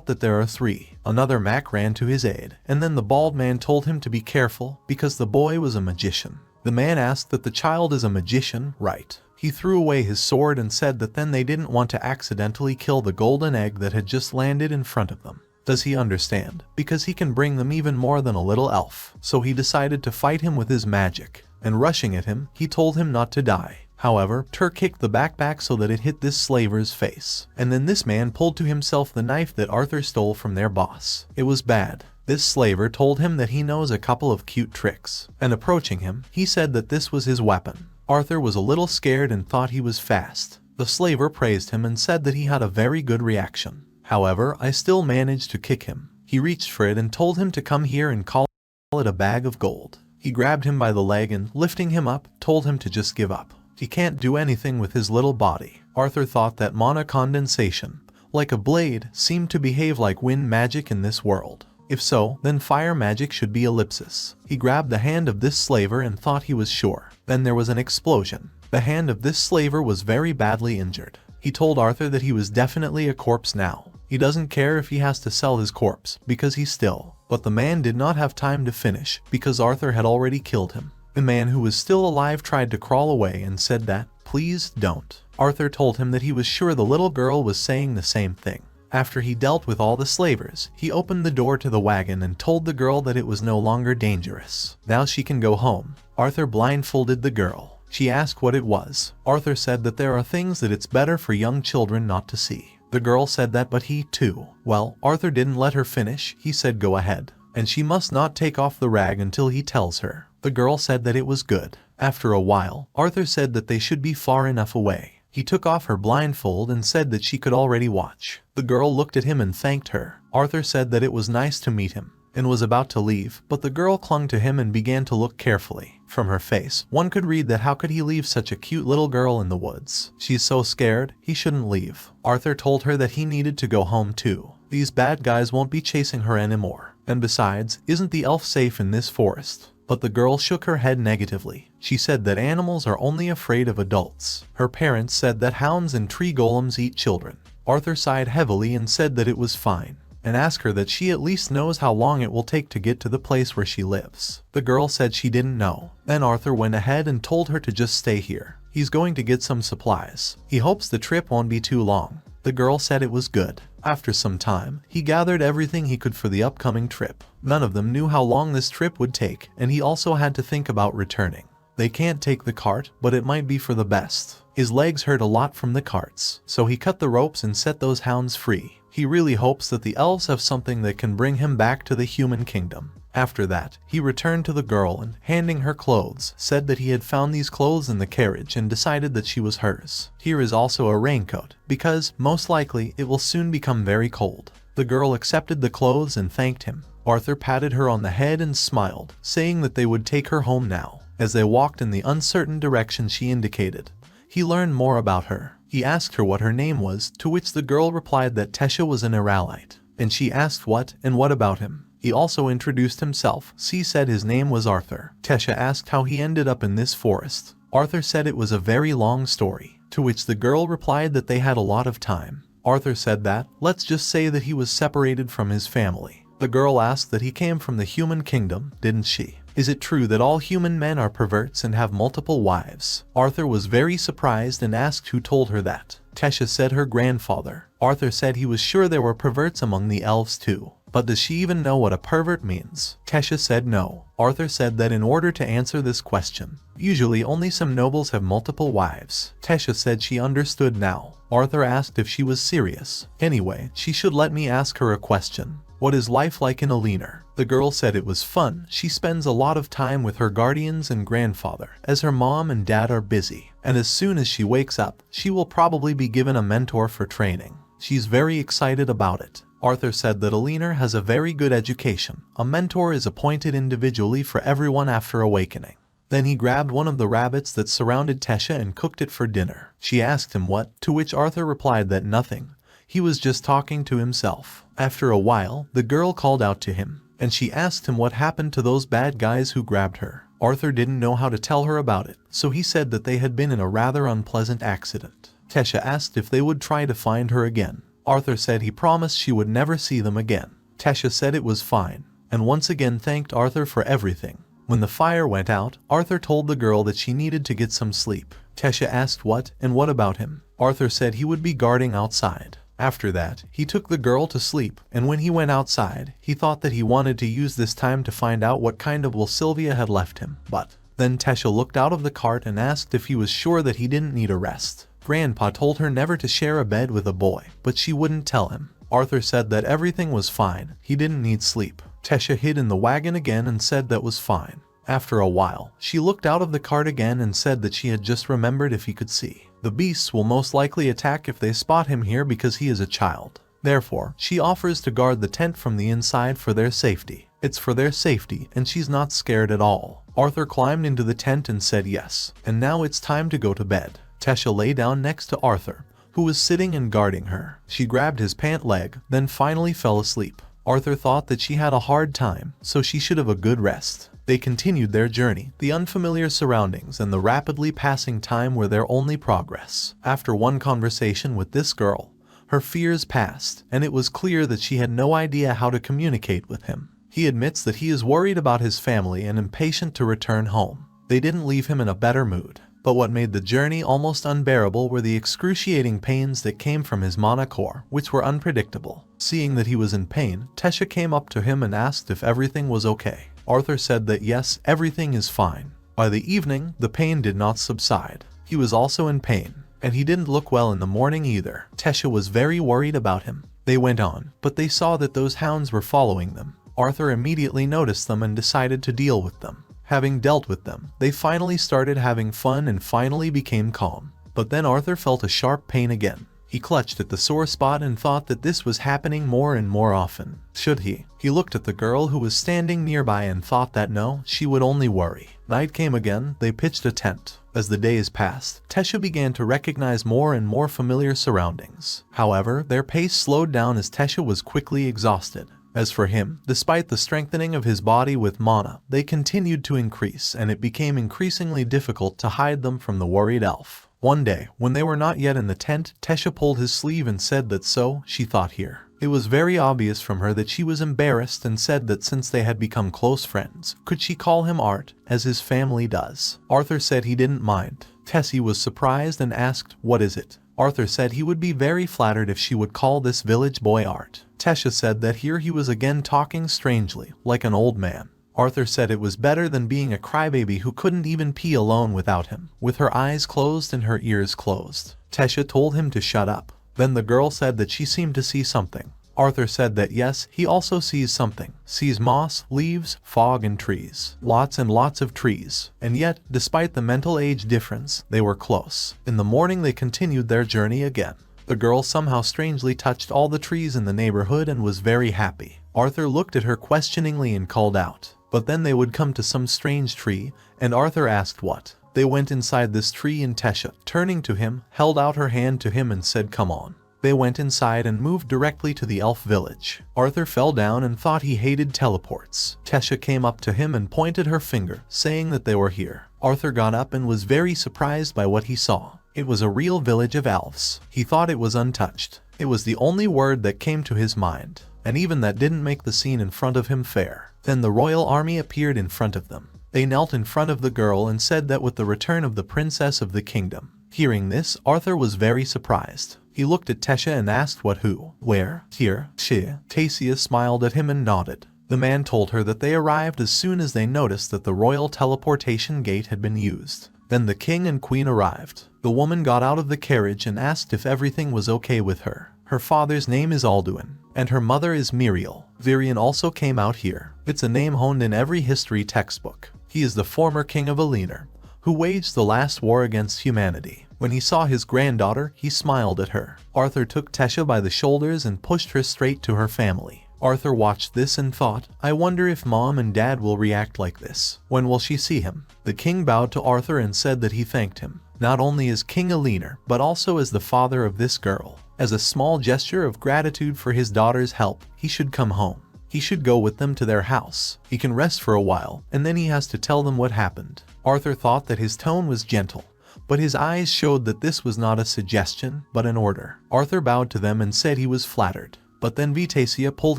that there are three. Another Mac ran to his aid, and then the bald man told him to be careful because the boy was a magician. The man asked that the child is a magician, right? He threw away his sword and said that then they didn't want to accidentally kill the golden egg that had just landed in front of them. Does he understand? Because he can bring them even more than a little elf. So he decided to fight him with his magic, and rushing at him, he told him not to die. However, Tur kicked the backpack so that it hit this slaver's face, and then this man pulled to himself the knife that Arthur stole from their boss. It was bad. This slaver told him that he knows a couple of cute tricks, and approaching him, he said that this was his weapon. Arthur was a little scared and thought he was fast. The slaver praised him and said that he had a very good reaction. However, I still managed to kick him. He reached for it and told him to come here and call it a bag of gold. He grabbed him by the leg and, lifting him up, told him to just give up. He can't do anything with his little body. Arthur thought that monocondensation, like a blade, seemed to behave like wind magic in this world. If so, then fire magic should be ellipsis. He grabbed the hand of this slaver and thought he was sure. Then there was an explosion. The hand of this slaver was very badly injured. He told Arthur that he was definitely a corpse now. He doesn't care if he has to sell his corpse, because he's still. But the man did not have time to finish, because Arthur had already killed him. The man who was still alive tried to crawl away and said that, "Please don't." Arthur told him that he was sure the little girl was saying the same thing. After he dealt with all the slavers, he opened the door to the wagon and told the girl that it was no longer dangerous. Now she can go home. Arthur blindfolded the girl. She asked what it was. Arthur said that there are things that it's better for young children not to see. The girl said that, but he too. Well, Arthur didn't let her finish. He said go ahead. And she must not take off the rag until he tells her. The girl said that it was good. After a while, Arthur said that they should be far enough away. He took off her blindfold and said that she could already watch. The girl looked at him and thanked her. Arthur said that it was nice to meet him, and was about to leave, but the girl clung to him and began to look carefully. From her face, one could read that how could he leave such a cute little girl in the woods? She's so scared, he shouldn't leave. Arthur told her that he needed to go home too. These bad guys won't be chasing her anymore. And besides, isn't the elf safe in this forest? But the girl shook her head negatively. She said that animals are only afraid of adults. Her parents said that hounds and tree golems eat children. Arthur sighed heavily and said that it was fine, and asked her that she at least knows how long it will take to get to the place where she lives. The girl said she didn't know. Then Arthur went ahead and told her to just stay here. He's going to get some supplies. He hopes the trip won't be too long. The girl said it was good. After some time, he gathered everything he could for the upcoming trip. None of them knew how long this trip would take, and he also had to think about returning. They can't take the cart, but it might be for the best. His legs hurt a lot from the carts, so he cut the ropes and set those hounds free. He really hopes that the elves have something that can bring him back to the human kingdom. After that, he returned to the girl and, handing her clothes, said that he had found these clothes in the carriage and decided that she was hers. Here is also a raincoat, because, most likely, it will soon become very cold. The girl accepted the clothes and thanked him. Arthur patted her on the head and smiled, saying that they would take her home now. As they walked in the uncertain direction she indicated, he learned more about her. He asked her what her name was, to which the girl replied that Tesha was an Iralite, and she asked what about him. He also introduced himself. She said his name was Arthur. Tesha asked how he ended up in this forest. Arthur said it was a very long story, to which the girl replied that they had a lot of time. Arthur said that, let's just say that he was separated from his family. The girl asked that he came from the human kingdom, didn't she? Is it true that all human men are perverts and have multiple wives? Arthur was very surprised and asked who told her that. Tesha said her grandfather. Arthur said he was sure there were perverts among the elves too. But does she even know what a pervert means? Tesha said no. Arthur said that in order to answer this question, usually only some nobles have multiple wives. Tesha said she understood now. Arthur asked if she was serious. Anyway, she should let me ask her a question. What is life like in Aliner? The girl said it was fun. She spends a lot of time with her guardians and grandfather, as her mom and dad are busy. And as soon as she wakes up, she will probably be given a mentor for training. She's very excited about it. Arthur said that Aliner has a very good education. A mentor is appointed individually for everyone after awakening. Then he grabbed one of the rabbits that surrounded Tesha and cooked it for dinner. She asked him what, to which Arthur replied that nothing. He was just talking to himself. After a while, the girl called out to him, and she asked him what happened to those bad guys who grabbed her. Arthur didn't know how to tell her about it, so he said that they had been in a rather unpleasant accident. Tesha asked if they would try to find her again. Arthur said he promised she would never see them again. Tesha said it was fine, and once again thanked Arthur for everything. When the fire went out, Arthur told the girl that she needed to get some sleep. Tesha asked what about him. Arthur said he would be guarding outside. After that, he took the girl to sleep, and when he went outside, he thought that he wanted to use this time to find out what kind of will Sylvia had left him. But then Tesha looked out of the cart and asked if he was sure that he didn't need a rest. Grandpa told her never to share a bed with a boy, but she wouldn't tell him. Arthur said that everything was fine, he didn't need sleep. Tesha hid in the wagon again and said that was fine. After a while, she looked out of the cart again and said that she had just remembered if he could see. The beasts will most likely attack if they spot him here because he is a child. Therefore, she offers to guard the tent from the inside for their safety. It's for their safety, and she's not scared at all. Arthur climbed into the tent and said yes, and now it's time to go to bed. Tesha lay down next to Arthur, who was sitting and guarding her. She grabbed his pant leg, then finally fell asleep. Arthur thought that she had a hard time, so she should have a good rest. They continued their journey. The unfamiliar surroundings and the rapidly passing time were their only progress. After one conversation with this girl, her fears passed, and it was clear that she had no idea how to communicate with him. He admits that he is worried about his family and impatient to return home. They didn't leave him in a better mood. But what made the journey almost unbearable were the excruciating pains that came from his monocore, which were unpredictable. Seeing that he was in pain, Tesha came up to him and asked if everything was okay. Arthur said that yes, everything is fine. By the evening, the pain did not subside. He was also in pain, and he didn't look well in the morning either. Tesha was very worried about him. They went on, but they saw that those hounds were following them. Arthur immediately noticed them and decided to deal with them. Having dealt with them, they finally started having fun and finally became calm. But then Arthur felt a sharp pain again. He clutched at the sore spot and thought that this was happening more and more often. Should he? He looked at the girl who was standing nearby and thought that no, she would only worry. Night came again, they pitched a tent. As the days passed, Tesha began to recognize more and more familiar surroundings. However, their pace slowed down as Tesha was quickly exhausted. As for him, despite the strengthening of his body with mana, they continued to increase, and it became increasingly difficult to hide them from the worried elf. One day, when they were not yet in the tent, Tesha pulled his sleeve and said that so, she thought here. It was very obvious from her that she was embarrassed and said that since they had become close friends, could she call him Art, as his family does? Arthur said he didn't mind. Tessie was surprised and asked, "What is it?" Arthur said he would be very flattered if she would call this village boy Art. Tesha said that here he was again talking strangely, like an old man. Arthur said it was better than being a crybaby who couldn't even pee alone without him, with her eyes closed and her ears closed. Tesha told him to shut up. Then the girl said that she seemed to see something. Arthur said that yes, he also sees something. Sees moss, leaves, fog and trees. Lots and lots of trees. And yet, despite the mental age difference, they were close. In the morning they continued their journey again. The girl somehow strangely touched all the trees in the neighborhood and was very happy. Arthur looked at her questioningly and called out. But then they would come to some strange tree, and Arthur asked what. They went inside this tree and Tesha, turning to him, held out her hand to him and said, "Come on." They went inside and moved directly to the elf village. Arthur fell down and thought he hated teleports. Tesha came up to him and pointed her finger, saying that they were here. Arthur got up and was very surprised by what he saw. It was a real village of elves. He thought it was untouched. It was the only word that came to his mind, and even that didn't make the scene in front of him fair. Then the royal army appeared in front of them. They knelt in front of the girl and said that with the return of the princess of the kingdom. Hearing this, Arthur was very surprised. He looked at Tesha and asked what, who, where, here, she. Tasia smiled at him and nodded. The man told her that they arrived as soon as they noticed that the royal teleportation gate had been used. Then the king and queen arrived. The woman got out of the carriage and asked if everything was okay with her. Her father's name is Alduin, and her mother is Miriel. Virion also came out here. It's a name honed in every history textbook. He is the former king of Alinar, who waged the last war against humanity. When he saw his granddaughter, he smiled at her. Arthur took Tesha by the shoulders and pushed her straight to her family. Arthur watched this and thought, I wonder if mom and dad will react like this. When will she see him? The king bowed to Arthur and said that he thanked him, not only as King Alinar, but also as the father of this girl. As a small gesture of gratitude for his daughter's help, he should come home. He should go with them to their house. He can rest for a while, and then he has to tell them what happened. Arthur thought that his tone was gentle, but his eyes showed that this was not a suggestion, but an order. Arthur bowed to them and said he was flattered, but then Vitacia pulled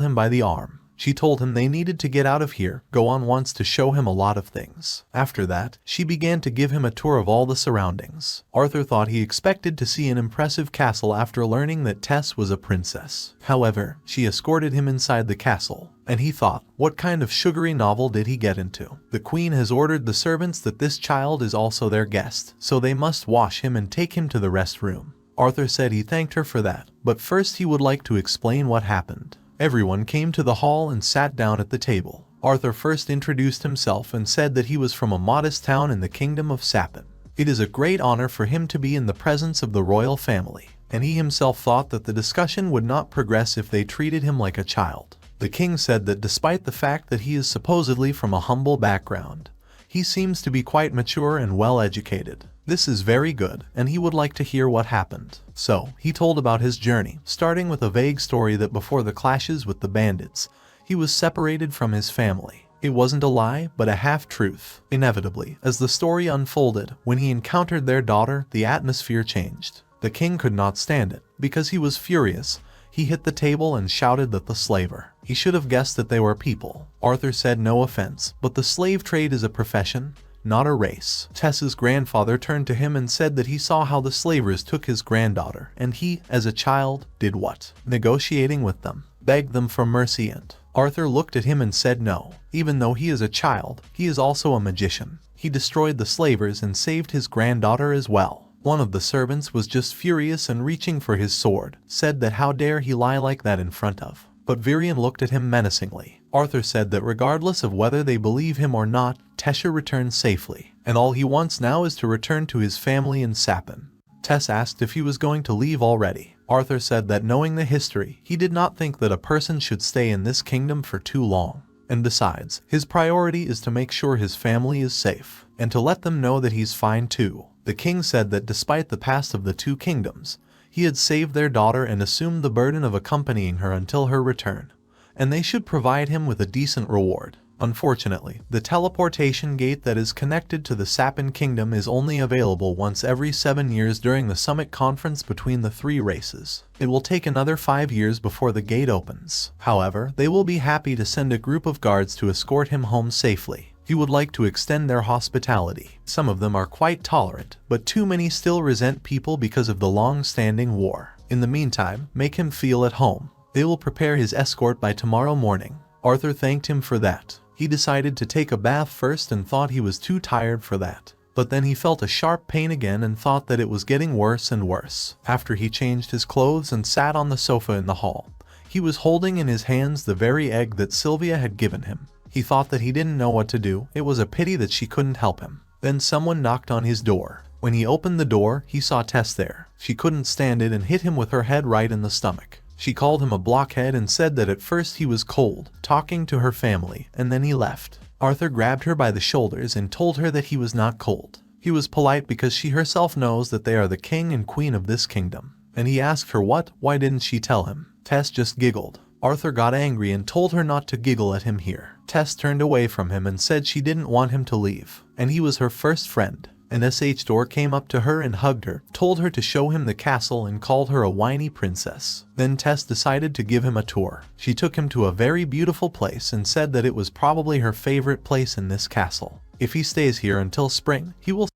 him by the arm. She told him they needed to get out of here, go on once to show him a lot of things. After that, she began to give him a tour of all the surroundings. Arthur thought he expected to see an impressive castle after learning that Tess was a princess. However, she escorted him inside the castle, and he thought, what kind of sugary novel did he get into? The queen has ordered the servants that this child is also their guest, so they must wash him and take him to the rest room. Arthur said he thanked her for that, but first he would like to explain what happened. Everyone came to the hall and sat down at the table. Arthur first introduced himself and said that he was from a modest town in the kingdom of Sapin. It is a great honor for him to be in the presence of the royal family, and he himself thought that the discussion would not progress if they treated him like a child. The king said that despite the fact that he is supposedly from a humble background, he seems to be quite mature and well educated. This is very good, and he would like to hear what happened. So, he told about his journey, starting with a vague story that before the clashes with the bandits, he was separated from his family. It wasn't a lie, but a half-truth. Inevitably, as the story unfolded, when he encountered their daughter, the atmosphere changed. The king could not stand it. Because he was furious, he hit the table and shouted that the slaver. He should have guessed that they were people. Arthur said no offense, but the slave trade is a profession, not a race. Tess's grandfather turned to him and said that he saw how the slavers took his granddaughter, and he, as a child, did what? Negotiating with them, begged them for mercy, and Arthur looked at him and said no. Even though he is a child, he is also a magician. He destroyed the slavers and saved his granddaughter as well. One of the servants was just furious and reaching for his sword, said that how dare he lie like that in front of. But Virion looked at him menacingly. Arthur said that regardless of whether they believe him or not, Tesha returned safely, and all he wants now is to return to his family in Sapin. Tess asked if he was going to leave already. Arthur said that knowing the history, he did not think that a person should stay in this kingdom for too long. And besides, his priority is to make sure his family is safe, and to let them know that he's fine too. The king said that despite the past of the two kingdoms, he had saved their daughter and assumed the burden of accompanying her until her return, and they should provide him with a decent reward. Unfortunately, the teleportation gate that is connected to the Sapin kingdom is only available once every 7 years during the summit conference between the three races. It will take another 5 years before the gate opens. However, they will be happy to send a group of guards to escort him home safely. He would like to extend their hospitality. Some of them are quite tolerant, but too many still resent people because of the long-standing war. In the meantime, make him feel at home. They will prepare his escort by tomorrow morning. Arthur thanked him for that. He decided to take a bath first and thought he was too tired for that. But then he felt a sharp pain again and thought that it was getting worse and worse. After he changed his clothes and sat on the sofa in the hall, he was holding in his hands the very egg that Sylvia had given him. He thought that he didn't know what to do. It was a pity that she couldn't help him. Then someone knocked on his door. When he opened the door, he saw Tess there. She couldn't stand it and hit him with her head right in the stomach. She called him a blockhead and said that at first he was cold, talking to her family, and then he left. Arthur grabbed her by the shoulders and told her that he was not cold. He was polite because she herself knows that they are the king and queen of this kingdom. And he asked her why didn't she tell him? Tess just giggled. Arthur got angry and told her not to giggle at him here. Tess turned away from him and said she didn't want him to leave, and he was her first friend. An SH door came up to her and hugged her, told her to show him the castle and called her a whiny princess. Then Tess decided to give him a tour. She took him to a very beautiful place and said that it was probably her favorite place in this castle. If he stays here until spring, he will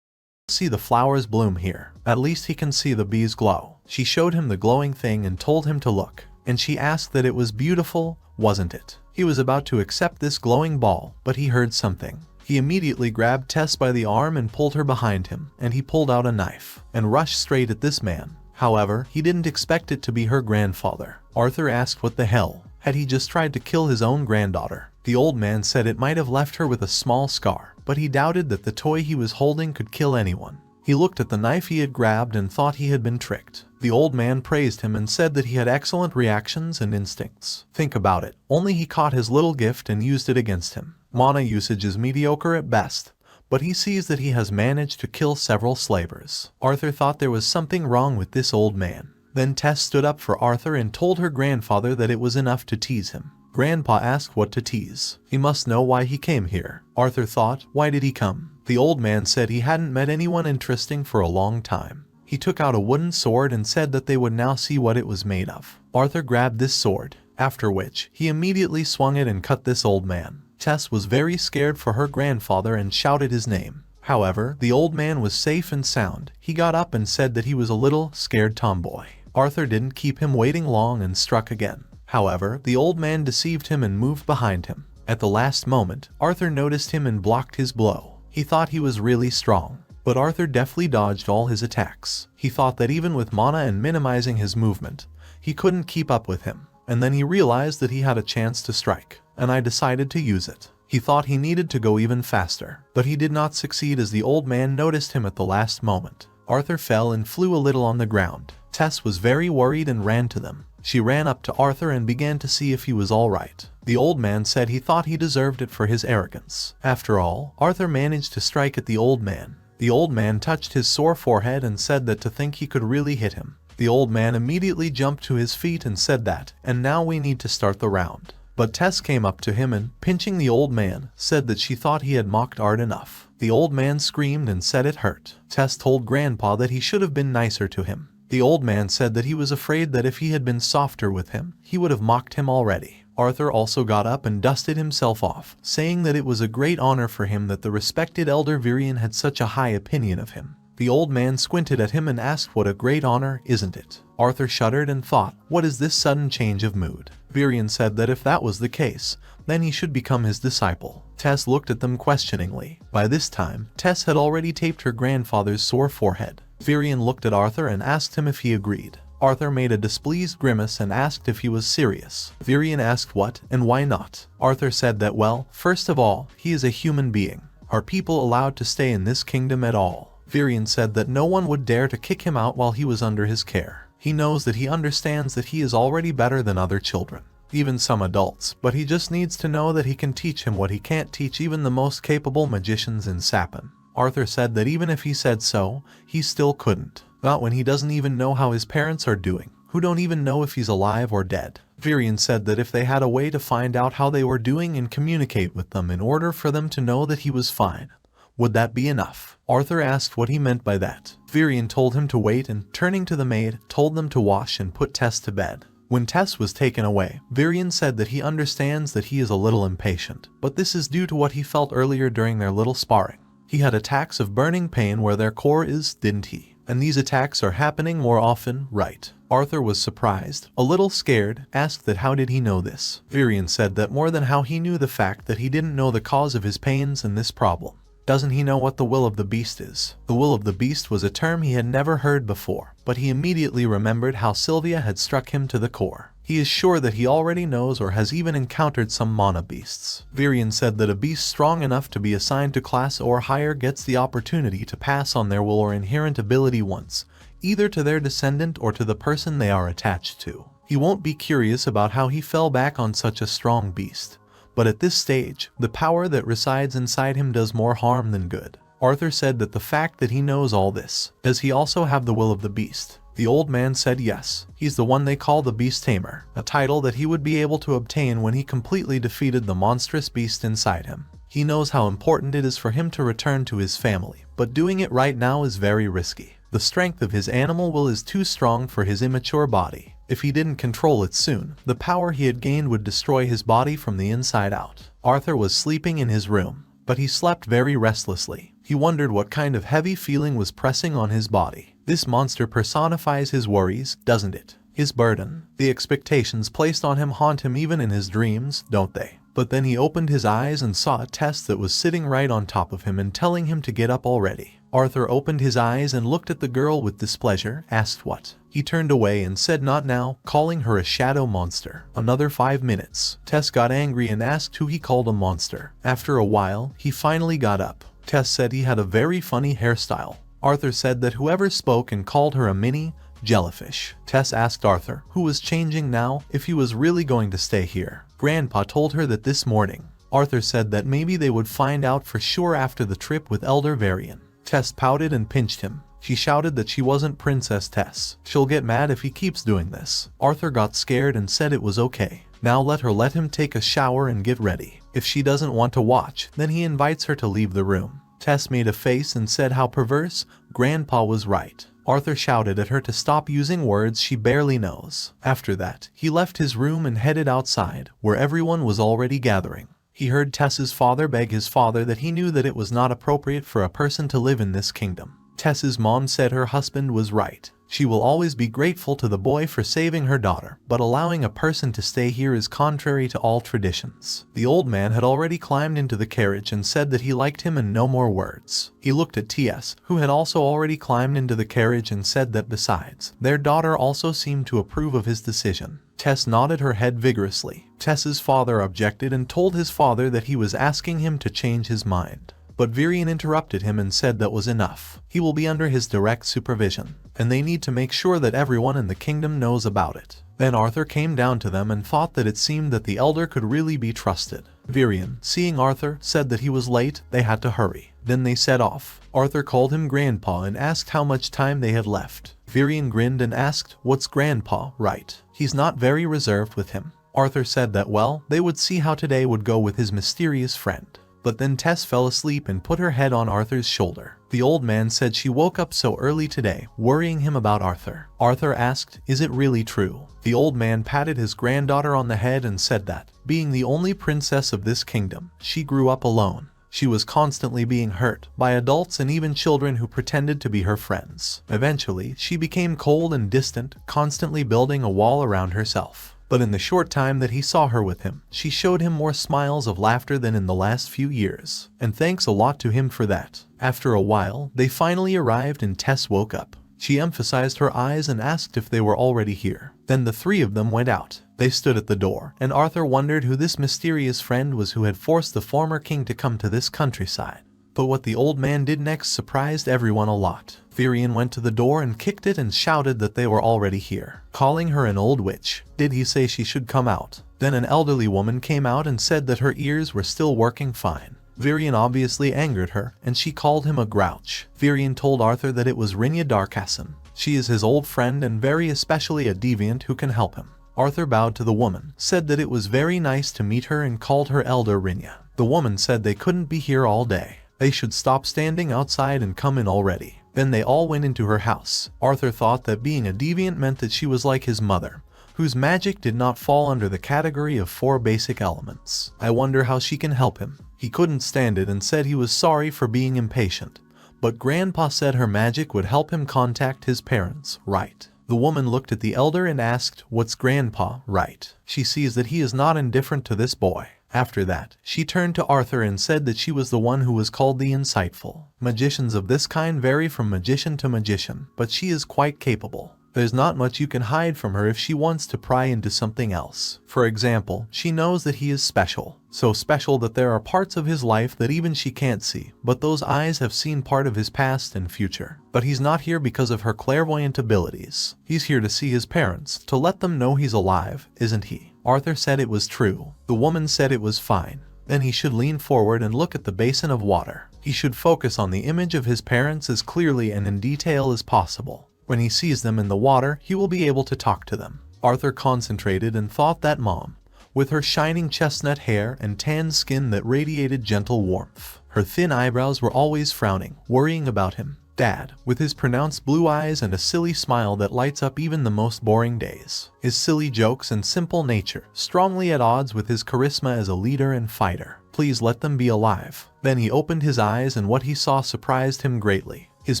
see the flowers bloom here. At least he can see the bees glow. She showed him the glowing thing and told him to look. And she asked that it was beautiful, wasn't it? He was about to accept this glowing ball, but he heard something. He immediately grabbed Tess by the arm and pulled her behind him, and he pulled out a knife and rushed straight at this man. However, he didn't expect it to be her grandfather. Arthur asked what the hell. Had he just tried to kill his own granddaughter? The old man said it might have left her with a small scar, but he doubted that the toy he was holding could kill anyone. He looked at the knife he had grabbed and thought he had been tricked. The old man praised him and said that he had excellent reactions and instincts. Think about it, only he caught his little gift and used it against him. Mana usage is mediocre at best, but he sees that he has managed to kill several slavers. Arthur thought there was something wrong with this old man. Then Tess stood up for Arthur and told her grandfather that it was enough to tease him. Grandpa asked what to tease. He must know why he came here. Arthur thought, why did he come? The old man said he hadn't met anyone interesting for a long time. He took out a wooden sword and said that they would now see what it was made of. Arthur grabbed this sword, after which he immediately swung it and cut this old man. Tess was very scared for her grandfather and shouted his name. However, the old man was safe and sound. He got up and said that he was a little scared tomboy. Arthur didn't keep him waiting long and struck again. However, the old man deceived him and moved behind him. At the last moment, Arthur noticed him and blocked his blow. He thought he was really strong, but Arthur deftly dodged all his attacks. He thought that even with mana and minimizing his movement, he couldn't keep up with him. And then he realized that he had a chance to strike, and I decided to use it. He thought he needed to go even faster, but he did not succeed as the old man noticed him at the last moment. Arthur fell and flew a little on the ground. Tess was very worried and ran to them. She ran up to Arthur and began to see if he was all right. The old man said he thought he deserved it for his arrogance. After all, Arthur managed to strike at the old man. The old man touched his sore forehead and said that to think he could really hit him. The old man immediately jumped to his feet and said that, and now we need to start the round. But Tess came up to him and, pinching the old man, said that she thought he had mocked art enough. The old man screamed and said it hurt. Tess told Grandpa that he should have been nicer to him. The old man said that he was afraid that if he had been softer with him, he would have mocked him already. Arthur also got up and dusted himself off, saying that it was a great honor for him that the respected elder Virion had such a high opinion of him. The old man squinted at him and asked what a great honor, isn't it? Arthur shuddered and thought, what is this sudden change of mood? Virion said that if that was the case, then he should become his disciple. Tess looked at them questioningly. By this time, Tess had already taped her grandfather's sore forehead. Virion looked at Arthur and asked him if he agreed. Arthur made a displeased grimace and asked if he was serious. Virion asked what and why not. Arthur said that, well, first of all, he is a human being. Are people allowed to stay in this kingdom at all? Virion said that no one would dare to kick him out while he was under his care. He knows that he understands that he is already better than other children, even some adults, but he just needs to know that he can teach him what he can't teach even the most capable magicians in Sapin. Arthur said that even if he said so, he still couldn't. Not when he doesn't even know how his parents are doing, who don't even know if he's alive or dead. Virion said that if they had a way to find out how they were doing and communicate with them in order for them to know that he was fine, would that be enough? Arthur asked what he meant by that. Virion told him to wait and, turning to the maid, told them to wash and put Tess to bed. When Tess was taken away, Virion said that he understands that he is a little impatient, but this is due to what he felt earlier during their little sparring. He had attacks of burning pain where their core is, didn't he? And these attacks are happening more often, right? Arthur was surprised, a little scared, asked that how did he know this? Virion said that more than how he knew the fact that he didn't know the cause of his pains and this problem. Doesn't he know what the will of the beast is? The will of the beast was a term he had never heard before, but he immediately remembered how Sylvia had struck him to the core. He is sure that he already knows or has even encountered some mana beasts. Virion said that a beast strong enough to be assigned to class or higher gets the opportunity to pass on their will or inherent ability once, either to their descendant or to the person they are attached to. He won't be curious about how he fell back on such a strong beast. But at this stage, the power that resides inside him does more harm than good. Arthur said that the fact that he knows all this, does he also have the will of the beast? The old man said yes, he's the one they call the Beast Tamer, a title that he would be able to obtain when he completely defeated the monstrous beast inside him. He knows how important it is for him to return to his family, but doing it right now is very risky. The strength of his animal will is too strong for his immature body. If he didn't control it soon, the power he had gained would destroy his body from the inside out. Arthur was sleeping in his room, but he slept very restlessly. He wondered what kind of heavy feeling was pressing on his body. This monster personifies his worries, doesn't it? His burden. The expectations placed on him haunt him even in his dreams, don't they? But then he opened his eyes and saw Tess that was sitting right on top of him and telling him to get up already. Arthur opened his eyes and looked at the girl with displeasure, asked what. He turned away and said not now, calling her a shadow monster. Another 5 minutes. Tess got angry and asked who he called a monster. After a while, he finally got up. Tess said he had a very funny hairstyle. Arthur said that whoever spoke and called her a mini jellyfish. Tess asked Arthur, who was changing now, if he was really going to stay here. Grandpa told her that this morning. Arthur said that maybe they would find out for sure after the trip with Elder Varian. Tess pouted and pinched him. She shouted that she wasn't Princess Tess. She'll get mad if he keeps doing this. Arthur got scared and said it was okay. Now let him take a shower and get ready. If she doesn't want to watch, then he invites her to leave the room. Tess made a face and said how perverse. Grandpa was right. Arthur shouted at her to stop using words she barely knows. After that, he left his room and headed outside, where everyone was already gathering. He heard Tess's father beg his father that he knew that it was not appropriate for a person to live in this kingdom. Tess's mom said her husband was right. She will always be grateful to the boy for saving her daughter, but allowing a person to stay here is contrary to all traditions. The old man had already climbed into the carriage and said that he liked him and no more words. He looked at T.S., who had also already climbed into the carriage and said that besides, their daughter also seemed to approve of his decision. Tess nodded her head vigorously. Tess's father objected and told his father that he was asking him to change his mind. But Varian interrupted him and said that was enough. He will be under his direct supervision, and they need to make sure that everyone in the kingdom knows about it. Then Arthur came down to them and thought that it seemed that the elder could really be trusted. Varian, seeing Arthur, said that he was late, they had to hurry. Then they set off. Arthur called him Grandpa and asked how much time they had left. Varian grinned and asked, "What's Grandpa, right? He's not very reserved with him." Arthur said that well, they would see how today would go with his mysterious friend. But then Tess fell asleep and put her head on Arthur's shoulder. The old man said she woke up so early today, worrying him about Arthur. Arthur asked, "Is it really true?" The old man patted his granddaughter on the head and said that, being the only princess of this kingdom, she grew up alone. She was constantly being hurt by adults and even children who pretended to be her friends. Eventually, she became cold and distant, constantly building a wall around herself. But in the short time that he saw her with him, she showed him more smiles of laughter than in the last few years. And thanks a lot to him for that. After a while, they finally arrived and Tess woke up. She emphasized her eyes and asked if they were already here. Then the three of them went out. They stood at the door, and Arthur wondered who this mysterious friend was who had forced the former king to come to this countryside. But what the old man did next surprised everyone a lot. Varian went to the door and kicked it and shouted that they were already here, calling her an old witch. Did he say she should come out? Then an elderly woman came out and said that her ears were still working fine. Varian obviously angered her, and she called him a grouch. Varian told Arthur that it was Rinya Darkasson. She is his old friend and very especially a deviant who can help him. Arthur bowed to the woman, said that it was very nice to meet her and called her Elder Rinya. The woman said they couldn't be here all day. They should stop standing outside and come in already. Then they all went into her house. Arthur thought that being a deviant meant that she was like his mother, whose magic did not fall under the category of 4 basic elements. I wonder how she can help him. He couldn't stand it and said he was sorry for being impatient. But Grandpa said her magic would help him contact his parents, right? The woman looked at the elder and asked, "What's Grandpa, right?" She sees that he is not indifferent to this boy. After that, she turned to Arthur and said that she was the one who was called the insightful. Magicians of this kind vary from magician to magician, but she is quite capable. There's not much you can hide from her if she wants to pry into something else. For example, she knows that he is special. So special that there are parts of his life that even she can't see, but those eyes have seen part of his past and future. But he's not here because of her clairvoyant abilities. He's here to see his parents, to let them know he's alive, isn't he? Arthur said it was true. The woman said it was fine. Then he should lean forward and look at the basin of water. He should focus on the image of his parents as clearly and in detail as possible. When he sees them in the water, he will be able to talk to them. Arthur concentrated and thought that Mom, with her shining chestnut hair and tan skin that radiated gentle warmth. Her thin eyebrows were always frowning, worrying about him. Dad, with his pronounced blue eyes and a silly smile that lights up even the most boring days. His silly jokes and simple nature, strongly at odds with his charisma as a leader and fighter. Please let them be alive. Then he opened his eyes and what he saw surprised him greatly. His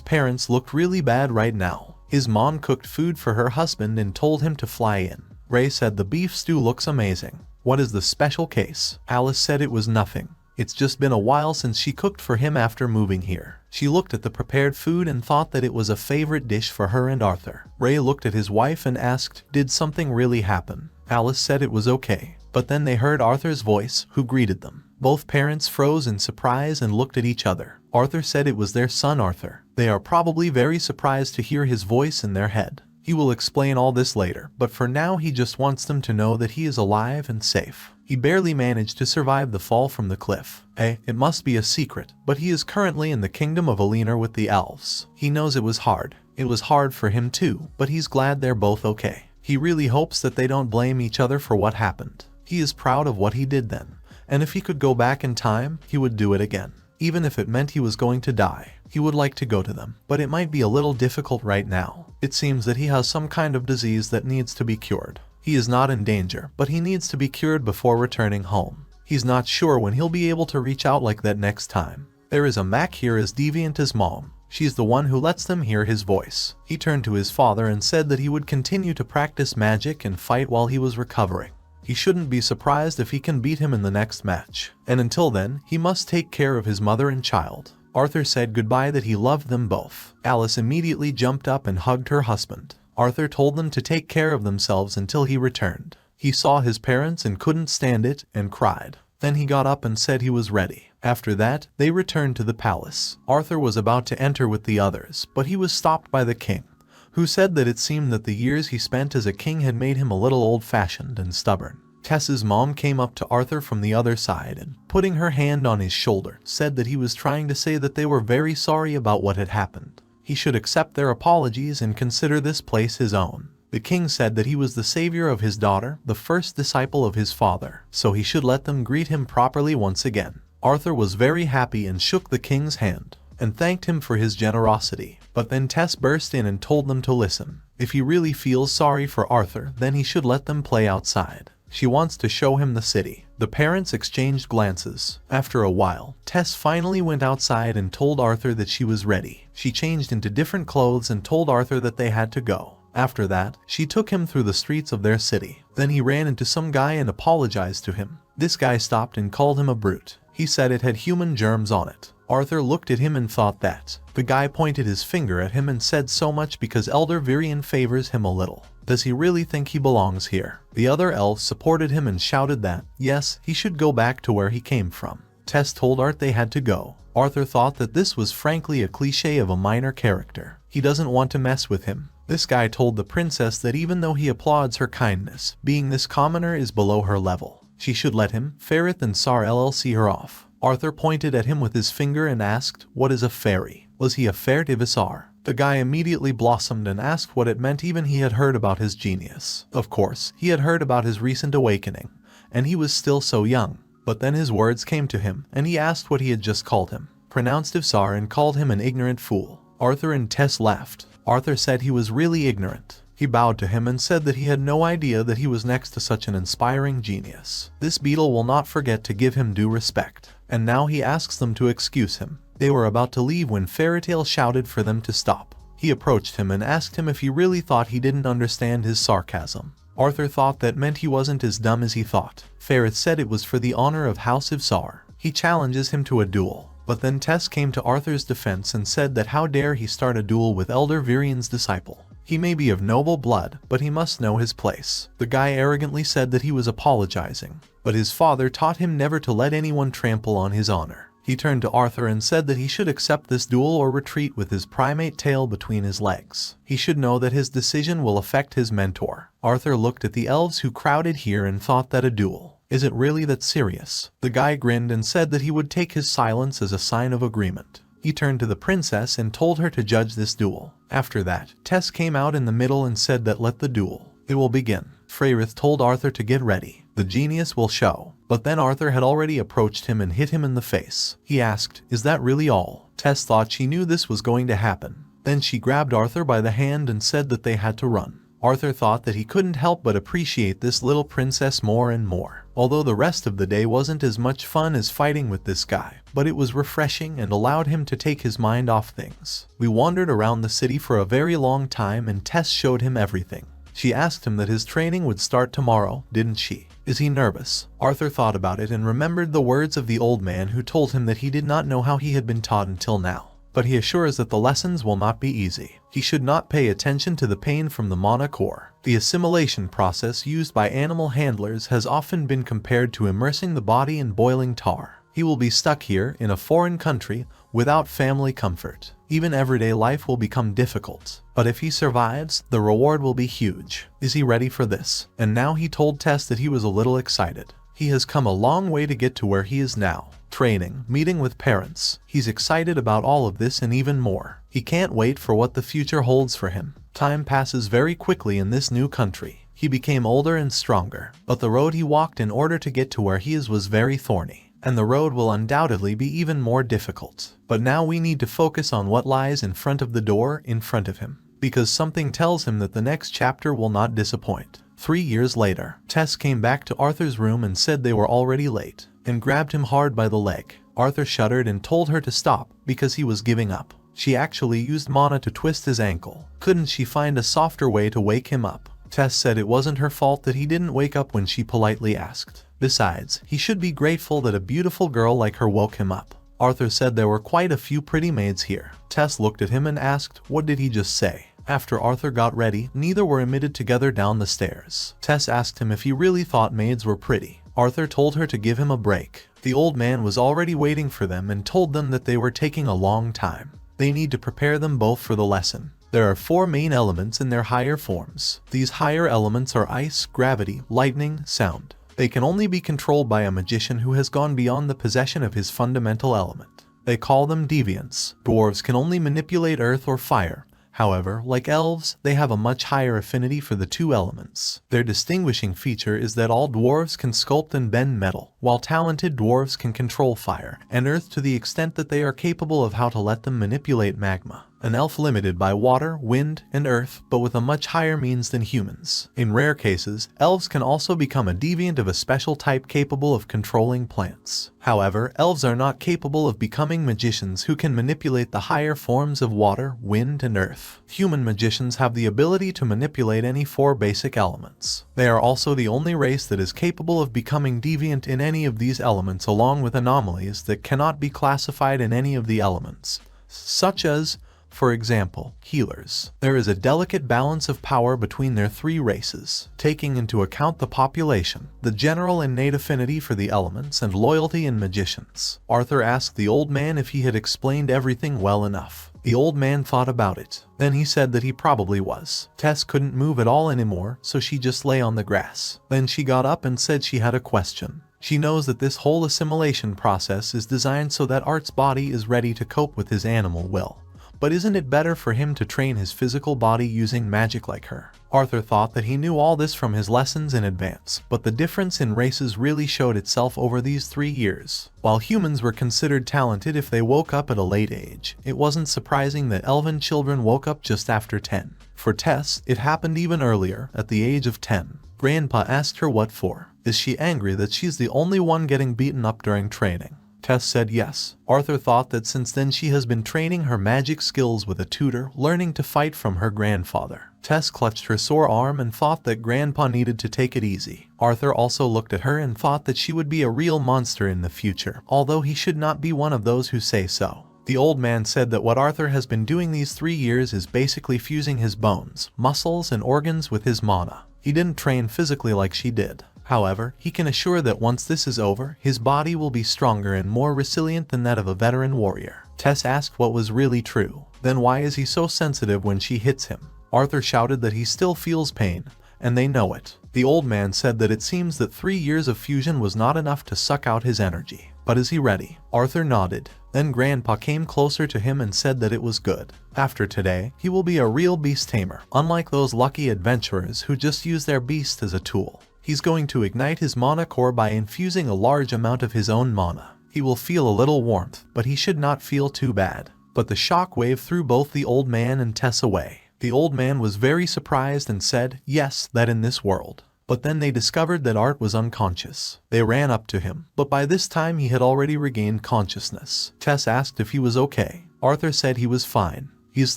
parents looked really bad right now. His mom cooked food for her husband and told him to fly in. Ray said the beef stew looks amazing. "What is the special case?" Alice said it was nothing. It's just been a while since she cooked for him after moving here. She looked at the prepared food and thought that it was a favorite dish for her and Arthur. Ray looked at his wife and asked, "Did something really happen?" Alice said it was okay. But then they heard Arthur's voice, who greeted them. Both parents froze in surprise and looked at each other. Arthur said it was their son Arthur. They are probably very surprised to hear his voice in their head. He will explain all this later, but for now he just wants them to know that he is alive and safe. He barely managed to survive the fall from the cliff. It must be a secret, but he is currently in the kingdom of Alina with the elves. He knows it was hard. It was hard for him too, but he's glad they're both okay. He really hopes that they don't blame each other for what happened. He is proud of what he did then, and if he could go back in time, he would do it again. Even if it meant he was going to die, he would like to go to them. But it might be a little difficult right now. It seems that he has some kind of disease that needs to be cured. He is not in danger, but he needs to be cured before returning home. He's not sure when he'll be able to reach out like that next time. There is a Mac here as deviant as Mom. She's the one who lets them hear his voice. He turned to his father and said that he would continue to practice magic and fight while he was recovering. He shouldn't be surprised if he can beat him in the next match. And until then, he must take care of his mother and child. Arthur said goodbye, that he loved them both. Alice immediately jumped up and hugged her husband. Arthur told them to take care of themselves until he returned. He saw his parents and couldn't stand it and cried. Then he got up and said he was ready. After that, they returned to the palace. Arthur was about to enter with the others, but he was stopped by the king, who said that it seemed that the years he spent as a king had made him a little old-fashioned and stubborn. Tess's mom came up to Arthur from the other side and, putting her hand on his shoulder, said that he was trying to say that they were very sorry about what had happened. He should accept their apologies and consider this place his own. The king said that he was the savior of his daughter, the first disciple of his father, so he should let them greet him properly once again. Arthur was very happy and shook the king's hand and thanked him for his generosity. But then Tess burst in and told them to listen. If he really feels sorry for Arthur, then he should let them play outside. She wants to show him the city. The parents exchanged glances. After a while, Tess finally went outside and told Arthur that she was ready. She changed into different clothes and told Arthur that they had to go. After that, she took him through the streets of their city. Then he ran into some guy and apologized to him. This guy stopped and called him a brute. He said it had human germs on it. Arthur looked at him and thought that. The guy pointed his finger at him and said so much because Elder Virion favors him a little. Does he really think he belongs here? The other elves supported him and shouted that, yes, he should go back to where he came from. Tess told Art they had to go. Arthur thought that this was frankly a cliche of a minor character. He doesn't want to mess with him. This guy told the princess that even though he applauds her kindness, being this commoner is below her level. She should let him, Ferrith and Sar LLC her off. Arthur pointed at him with his finger and asked, what is a fairy? Was he a fair Ivisar? The guy immediately blossomed and asked what it meant. Even he had heard about his genius. Of course, he had heard about his recent awakening, and he was still so young. But then his words came to him, and he asked what he had just called him. Pronounced Ivisar and called him an ignorant fool. Arthur and Tess laughed. Arthur said he was really ignorant. He bowed to him and said that he had no idea that he was next to such an inspiring genius. This beetle will not forget to give him due respect. And now he asks them to excuse him. They were about to leave when Fairytale shouted for them to stop. He approached him and asked him if he really thought he didn't understand his sarcasm. Arthur thought that meant he wasn't as dumb as he thought. Ferrith said it was for the honor of House Ivsar. He challenges him to a duel. But then Tess came to Arthur's defense and said that how dare he start a duel with Elder Virion's disciple. He may be of noble blood, but he must know his place. The guy arrogantly said that he was apologizing, but his father taught him never to let anyone trample on his honor. He turned to Arthur and said that he should accept this duel or retreat with his primate tail between his legs. He should know that his decision will affect his mentor. Arthur looked at the elves who crowded here and thought that a duel. Is it really that serious? The guy grinned and said that he would take his silence as a sign of agreement. He turned to the princess and told her to judge this duel. After that, Tess came out in the middle and said that let the duel. It will begin. Freyrith told Arthur to get ready. The genius will show. But then Arthur had already approached him and hit him in the face. He asked, is that really all? Tess thought she knew this was going to happen. Then she grabbed Arthur by the hand and said that they had to run. Arthur thought that he couldn't help but appreciate this little princess more and more. Although the rest of the day wasn't as much fun as fighting with this guy, but it was refreshing and allowed him to take his mind off things. We wandered around the city for a very long time and Tess showed him everything. She asked him that his training would start tomorrow, didn't she? Is he nervous? Arthur thought about it and remembered the words of the old man who told him that he did not know how he had been taught until now. But he assures that the lessons will not be easy. He should not pay attention to the pain from the mana core. The assimilation process used by animal handlers has often been compared to immersing the body in boiling tar. He will be stuck here in a foreign country without family comfort. Even everyday life will become difficult. But if he survives, the reward will be huge. Is he ready for this? And now he told Tess that he was a little excited. He has come a long way to get to where he is now. Training, meeting with parents. He's excited about all of this and even more. He can't wait for what the future holds for him. Time passes very quickly in this new country. He became older and stronger, but the road he walked in order to get to where he is was very thorny, and the road will undoubtedly be even more difficult. But now we need to focus on what lies in front of the door in front of him, because something tells him that the next chapter will not disappoint. 3 years later, Tess came back to Arthur's room and said they were already late, and grabbed him hard by the leg. Arthur shuddered and told her to stop because he was giving up. She actually used mana to twist his ankle. Couldn't she find a softer way to wake him up? Tess said it wasn't her fault that he didn't wake up when she politely asked. Besides, he should be grateful that a beautiful girl like her woke him up. Arthur said there were quite a few pretty maids here. Tess looked at him and asked, what did he just say? After Arthur got ready, neither were admitted together down the stairs. Tess asked him if he really thought maids were pretty. Arthur told her to give him a break. The old man was already waiting for them and told them that they were taking a long time. They need to prepare them both for the lesson. There are 4 main elements in their higher forms. These higher elements are ice, gravity, lightning, sound. They can only be controlled by a magician who has gone beyond the possession of his fundamental element. They call them deviants. Dwarves can only manipulate earth or fire. However, like elves, they have a much higher affinity for the 2 elements. Their distinguishing feature is that all dwarves can sculpt and bend metal, while talented dwarves can control fire and earth to the extent that they are capable of how to let them manipulate magma. An elf limited by water, wind, and earth, but with a much higher means than humans. In rare cases, elves can also become a deviant of a special type capable of controlling plants. However, elves are not capable of becoming magicians who can manipulate the higher forms of water, wind, and earth. Human magicians have the ability to manipulate any 4 basic elements. They are also the only race that is capable of becoming deviant in any of these elements, along with anomalies that cannot be classified in any of the elements, such as, for example, healers. There is a delicate balance of power between their 3 races, taking into account the population, the general innate affinity for the elements, and loyalty in magicians. Arthur asked the old man if he had explained everything well enough. The old man thought about it. Then he said that he probably was. Tess couldn't move at all anymore, so she just lay on the grass. Then she got up and said she had a question. She knows that this whole assimilation process is designed so that Art's body is ready to cope with his animal will. But isn't it better for him to train his physical body using magic like her? Arthur thought that he knew all this from his lessons in advance, but the difference in races really showed itself over these 3 years. While humans were considered talented if they woke up at a late age, it wasn't surprising that elven children woke up just after 10. For Tess, it happened even earlier, at the age of 10. Grandpa asked her what for. Is she angry that she's the only one getting beaten up during training? Tess said yes. Arthur thought that since then she has been training her magic skills with a tutor, learning to fight from her grandfather. Tess clutched her sore arm and thought that Grandpa needed to take it easy. Arthur also looked at her and thought that she would be a real monster in the future, although he should not be one of those who say so. The old man said that what Arthur has been doing these 3 years is basically fusing his bones, muscles, and organs with his mana. He didn't train physically like she did. However, he can assure that once this is over, his body will be stronger and more resilient than that of a veteran warrior. Tess asked what was really true. Then why is he so sensitive when she hits him? Arthur shouted that he still feels pain, and they know it. The old man said that it seems that 3 years of fusion was not enough to suck out his energy. But is he ready? Arthur nodded. Then Grandpa came closer to him and said that it was good. After today, he will be a real beast tamer, unlike those lucky adventurers who just use their beast as a tool. He's going to ignite his mana core by infusing a large amount of his own mana. He will feel a little warmth, but he should not feel too bad. But the shock wave threw both the old man and Tess away. The old man was very surprised and said, yes, that in this world. But then they discovered that Art was unconscious. They ran up to him, but by this time he had already regained consciousness. Tess asked if he was okay. Arthur said he was fine. He's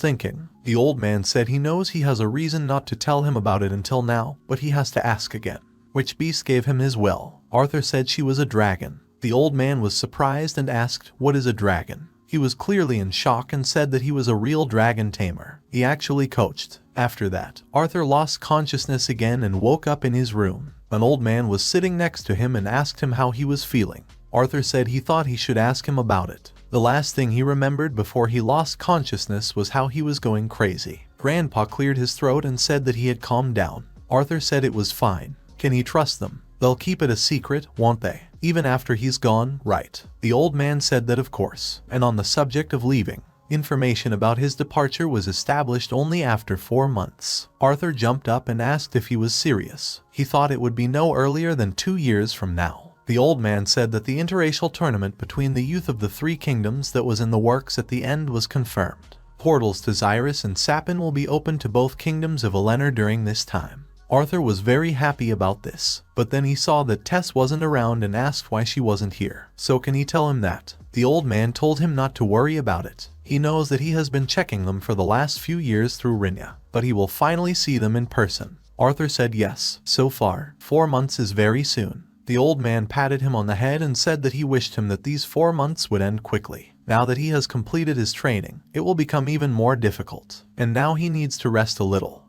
thinking. The old man said he knows he has a reason not to tell him about it until now, but he has to ask again. Which beast gave him his will? Arthur said she was a dragon. The old man was surprised and asked, "What is a dragon?" He was clearly in shock and said that he was a real dragon tamer. He actually coached. After that, Arthur lost consciousness again and woke up in his room. An old man was sitting next to him and asked him how he was feeling. Arthur said he thought he should ask him about it. The last thing he remembered before he lost consciousness was how he was going crazy. Grandpa cleared his throat and said that he had calmed down. Arthur said it was fine. Can he trust them? They'll keep it a secret, won't they? Even after he's gone, right? The old man said that of course. And on the subject of leaving, information about his departure was established only after 4 months. Arthur jumped up and asked if he was serious. He thought it would be no earlier than 2 years from now. The old man said that the interracial tournament between the youth of the 3 kingdoms that was in the works at the end was confirmed. Portals to Xyrus and Sapin will be open to both kingdoms of Eleanor during this time. Arthur was very happy about this, but then he saw that Tess wasn't around and asked why she wasn't here. So can he tell him that? The old man told him not to worry about it. He knows that he has been checking them for the last few years through Rinya, but he will finally see them in person. Arthur said yes. So far, 4 months is very soon. The old man patted him on the head and said that he wished him that these 4 months would end quickly. Now that he has completed his training, it will become even more difficult. And now he needs to rest a little.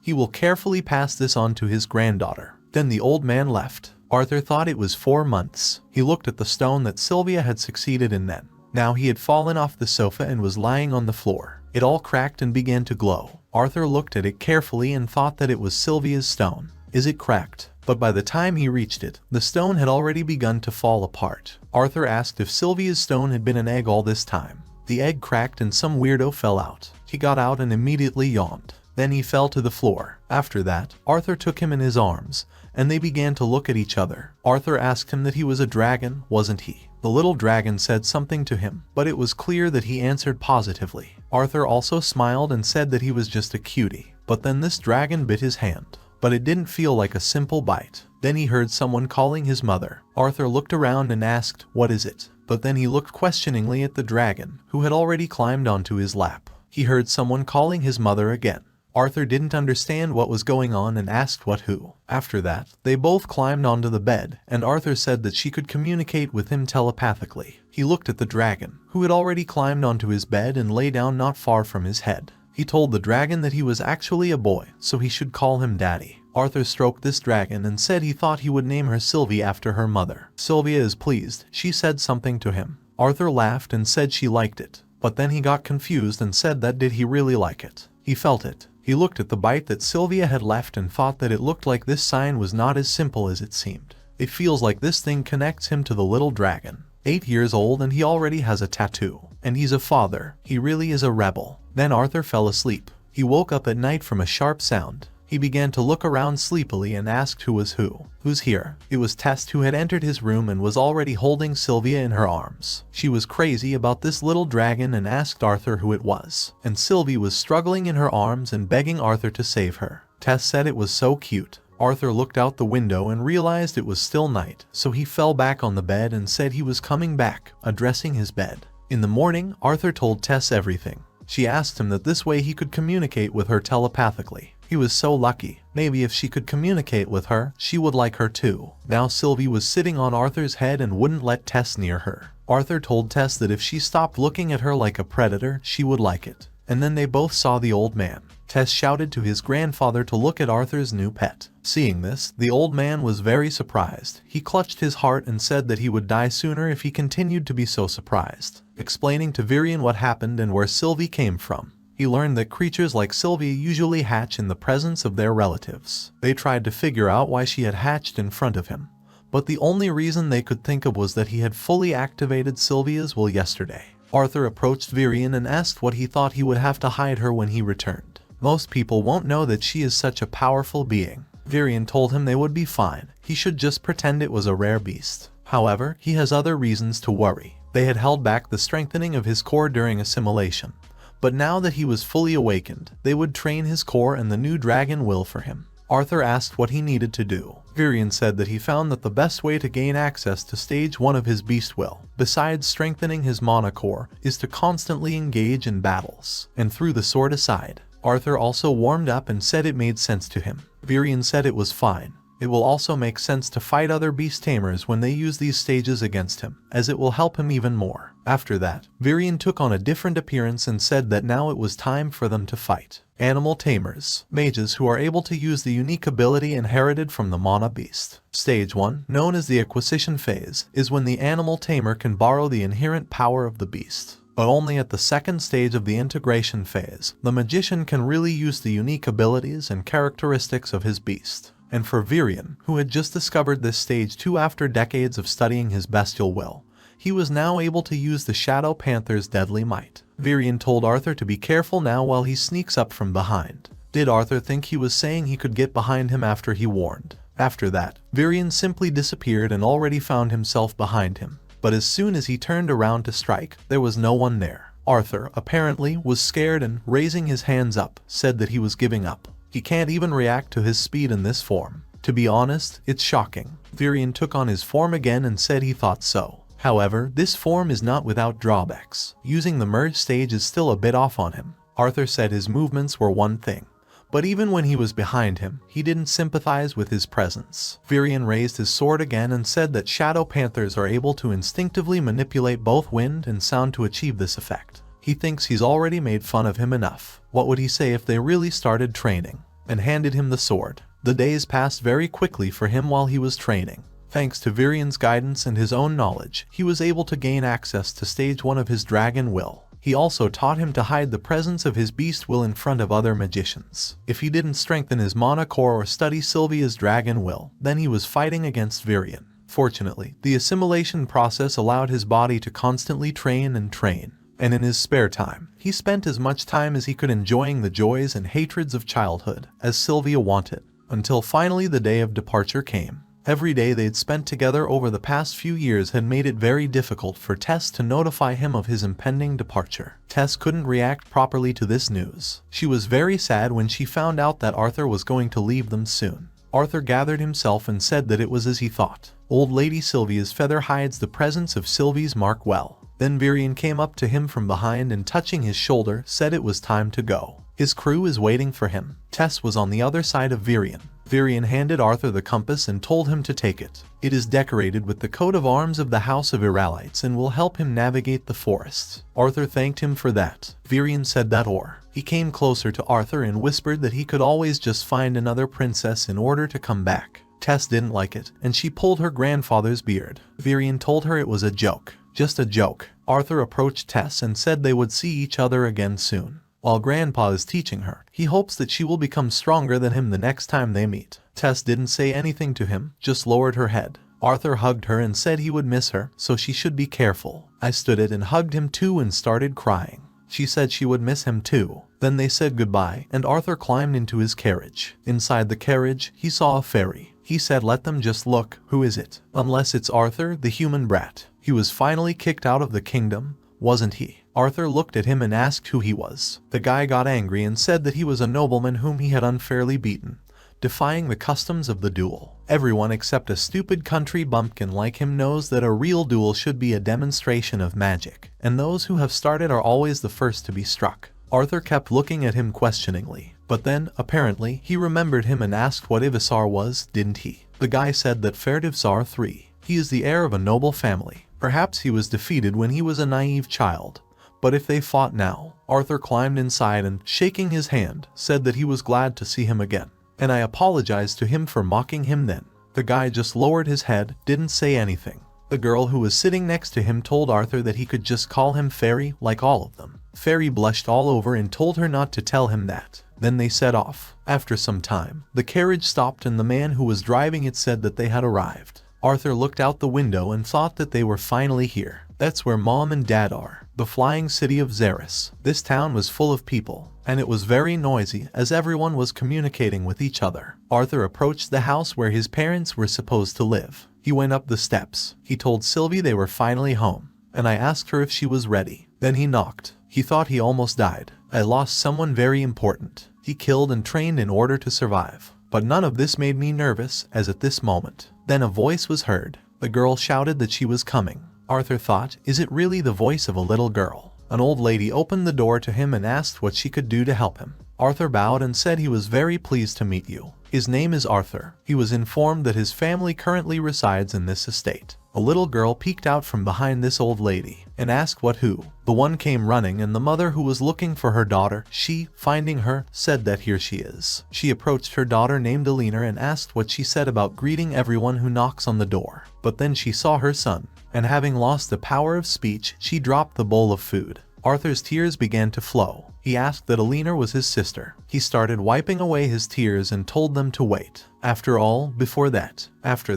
He will carefully pass this on to his granddaughter. Then the old man left. Arthur thought it was 4 months. He looked at the stone that Sylvia had succeeded in then. Now he had fallen off the sofa and was lying on the floor. It all cracked and began to glow. Arthur looked at it carefully and thought that it was Sylvia's stone. Is it cracked? But by the time he reached it, the stone had already begun to fall apart. Arthur asked if Sylvia's stone had been an egg all this time. The egg cracked and some weirdo fell out. He got out and immediately yawned. Then he fell to the floor. After that, Arthur took him in his arms, and they began to look at each other. Arthur asked him that he was a dragon, wasn't he? The little dragon said something to him, but it was clear that he answered positively. Arthur also smiled and said that he was just a cutie. But then this dragon bit his hand. But it didn't feel like a simple bite. Then he heard someone calling his mother. Arthur looked around and asked, "What is it?" But then he looked questioningly at the dragon, who had already climbed onto his lap. He heard someone calling his mother again. Arthur didn't understand what was going on and asked what who. After that, they both climbed onto the bed, and Arthur said that she could communicate with him telepathically. He looked at the dragon, who had already climbed onto his bed and lay down not far from his head. He told the dragon that he was actually a boy, so he should call him Daddy. Arthur stroked this dragon and said he thought he would name her Sylvie after her mother. Sylvia is pleased, she said something to him. Arthur laughed and said she liked it, but then he got confused and said that did he really like it? He felt it. He looked at the bite that Sylvia had left and thought that it looked like this sign was not as simple as it seemed. It feels like this thing connects him to the little dragon. 8 years old and he already has a tattoo. And he's a father. He really is a rebel. Then Arthur fell asleep. He woke up at night from a sharp sound. He began to look around sleepily and asked who was who. Who's here? It was Tess who had entered his room and was already holding Sylvia in her arms. She was crazy about this little dragon and asked Arthur who it was. And Sylvie was struggling in her arms and begging Arthur to save her. Tess said it was so cute. Arthur looked out the window and realized it was still night, so he fell back on the bed and said he was coming back, addressing his bed. In the morning, Arthur told Tess everything. She asked him that this way he could communicate with her telepathically. He was so lucky. Maybe if she could communicate with her, she would like her too. Now Sylvie was sitting on Arthur's head and wouldn't let Tess near her. Arthur told Tess that if she stopped looking at her like a predator, she would like it. And then they both saw the old man. Tess shouted to his grandfather to look at Arthur's new pet. Seeing this, the old man was very surprised. He clutched his heart and said that he would die sooner if he continued to be so surprised. Explaining to Virion what happened and where Sylvie came from. He learned that creatures like Sylvie usually hatch in the presence of their relatives. They tried to figure out why she had hatched in front of him. But the only reason they could think of was that he had fully activated Sylvia's will yesterday. Arthur approached Virion and asked what he thought he would have to hide her when he returned. Most people won't know that she is such a powerful being. Virion told him they would be fine. He should just pretend it was a rare beast. However, he has other reasons to worry. They had held back the strengthening of his core during assimilation. But now that he was fully awakened, they would train his core and the new dragon will for him. Arthur asked what he needed to do. Virion said that he found that the best way to gain access to stage 1 of his beast will, besides strengthening his mana core, is to constantly engage in battles. And threw the sword aside. Arthur also warmed up and said it made sense to him. Virion said it was fine. It will also make sense to fight other beast tamers when they use these stages against him, as it will help him even more. After that, Virion took on a different appearance and said that now it was time for them to fight. Animal tamers, mages who are able to use the unique ability inherited from the Mana beast. Stage 1, known as the acquisition phase, is when the animal tamer can borrow the inherent power of the beast. But only at the second stage of the integration phase, the magician can really use the unique abilities and characteristics of his beast. And for Virion, who had just discovered this stage 2 after decades of studying his bestial will, he was now able to use the Shadow Panther's deadly might. Virion told Arthur to be careful now while he sneaks up from behind. Did Arthur think he was saying he could get behind him after he warned? After that, Virion simply disappeared and already found himself behind him. But as soon as he turned around to strike, there was no one there. Arthur, apparently, was scared and, raising his hands up, said that he was giving up. He can't even react to his speed in this form. To be honest, it's shocking. Virion took on his form again and said he thought so. However, this form is not without drawbacks. Using the merge stage is still a bit off on him. Arthur said his movements were one thing, but even when he was behind him, he didn't sympathize with his presence. Virion raised his sword again and said that Shadow Panthers are able to instinctively manipulate both wind and sound to achieve this effect. He thinks he's already made fun of him enough. What would he say if they really started training? And handed him the sword. The days passed very quickly for him while he was training. Thanks to Virion's guidance and his own knowledge, he was able to gain access to stage 1 of his dragon will. He also taught him to hide the presence of his beast will in front of other magicians. If he didn't strengthen his mana core or study Sylvia's dragon will, then he was fighting against Virion. Fortunately, the assimilation process allowed his body to constantly train and train. And in his spare time, he spent as much time as he could enjoying the joys and hatreds of childhood, as Sylvia wanted, until finally the day of departure came. Every day they'd spent together over the past few years had made it very difficult for Tess to notify him of his impending departure. Tess couldn't react properly to this news. She was very sad when she found out that Arthur was going to leave them soon. Arthur gathered himself and said that it was as he thought. Old Lady Sylvia's feather hides the presence of Sylvie's mark well. Then Virion came up to him from behind and touching his shoulder said it was time to go. His crew is waiting for him. Tess was on the other side of Virion. Virion handed Arthur the compass and told him to take it. It is decorated with the coat of arms of the House of Iralites and will help him navigate the forests. Arthur thanked him for that. Virion said that he came closer to Arthur and whispered that he could always just find another princess in order to come back. Tess didn't like it, and she pulled her grandfather's beard. Virion told her it was a joke. Just a joke. Arthur approached Tess and said they would see each other again soon. While Grandpa is teaching her, he hopes that she will become stronger than him the next time they meet. Tess didn't say anything to him, just lowered her head. Arthur hugged her and said he would miss her, so she should be careful. I stood it and hugged him too and started crying. She said she would miss him too. Then they said goodbye, and Arthur climbed into his carriage. Inside the carriage, he saw a fairy. He said let them just look, who is it? Unless it's Arthur, the human brat. He was finally kicked out of the kingdom, wasn't he? Arthur looked at him and asked who he was. The guy got angry and said that he was a nobleman whom he had unfairly beaten, defying the customs of the duel. Everyone except a stupid country bumpkin like him knows that a real duel should be a demonstration of magic, and those who have started are always the first to be struck. Arthur kept looking at him questioningly, but then, apparently, he remembered him and asked what Ivisar was, didn't he? The guy said that Ferdivsar III. He is the heir of a noble family. Perhaps he was defeated when he was a naive child. But if they fought now, Arthur climbed inside and, shaking his hand, said that he was glad to see him again. And I apologized to him for mocking him then. The guy just lowered his head, didn't say anything. The girl who was sitting next to him told Arthur that he could just call him Fairy, like all of them. Fairy blushed all over and told her not to tell him that. Then they set off. After some time, the carriage stopped and the man who was driving it said that they had arrived. Arthur looked out the window and thought that they were finally here. That's where Mom and Dad are, the flying city of Xeris. This town was full of people, and it was very noisy as everyone was communicating with each other. Arthur approached the house where his parents were supposed to live. He went up the steps. He told Sylvie they were finally home, and I asked her if she was ready. Then he knocked. He thought he almost died. I lost someone very important. He killed and trained in order to survive. But none of this made me nervous, as at this moment. Then a voice was heard. The girl shouted that she was coming. Arthur thought, is it really the voice of a little girl? An old lady opened the door to him and asked what she could do to help him. Arthur bowed and said he was very pleased to meet you. His name is Arthur. He was informed that his family currently resides in this estate. A little girl peeked out from behind this old lady and asked what who. The one came running, and the mother who was looking for her daughter, she, finding her, said that here she is. She approached her daughter named Alina and asked what she said about greeting everyone who knocks on the door. But then she saw her son, and having lost the power of speech, she dropped the bowl of food. Arthur's tears began to flow. He asked that Alina was his sister. He started wiping away his tears and told them to wait. After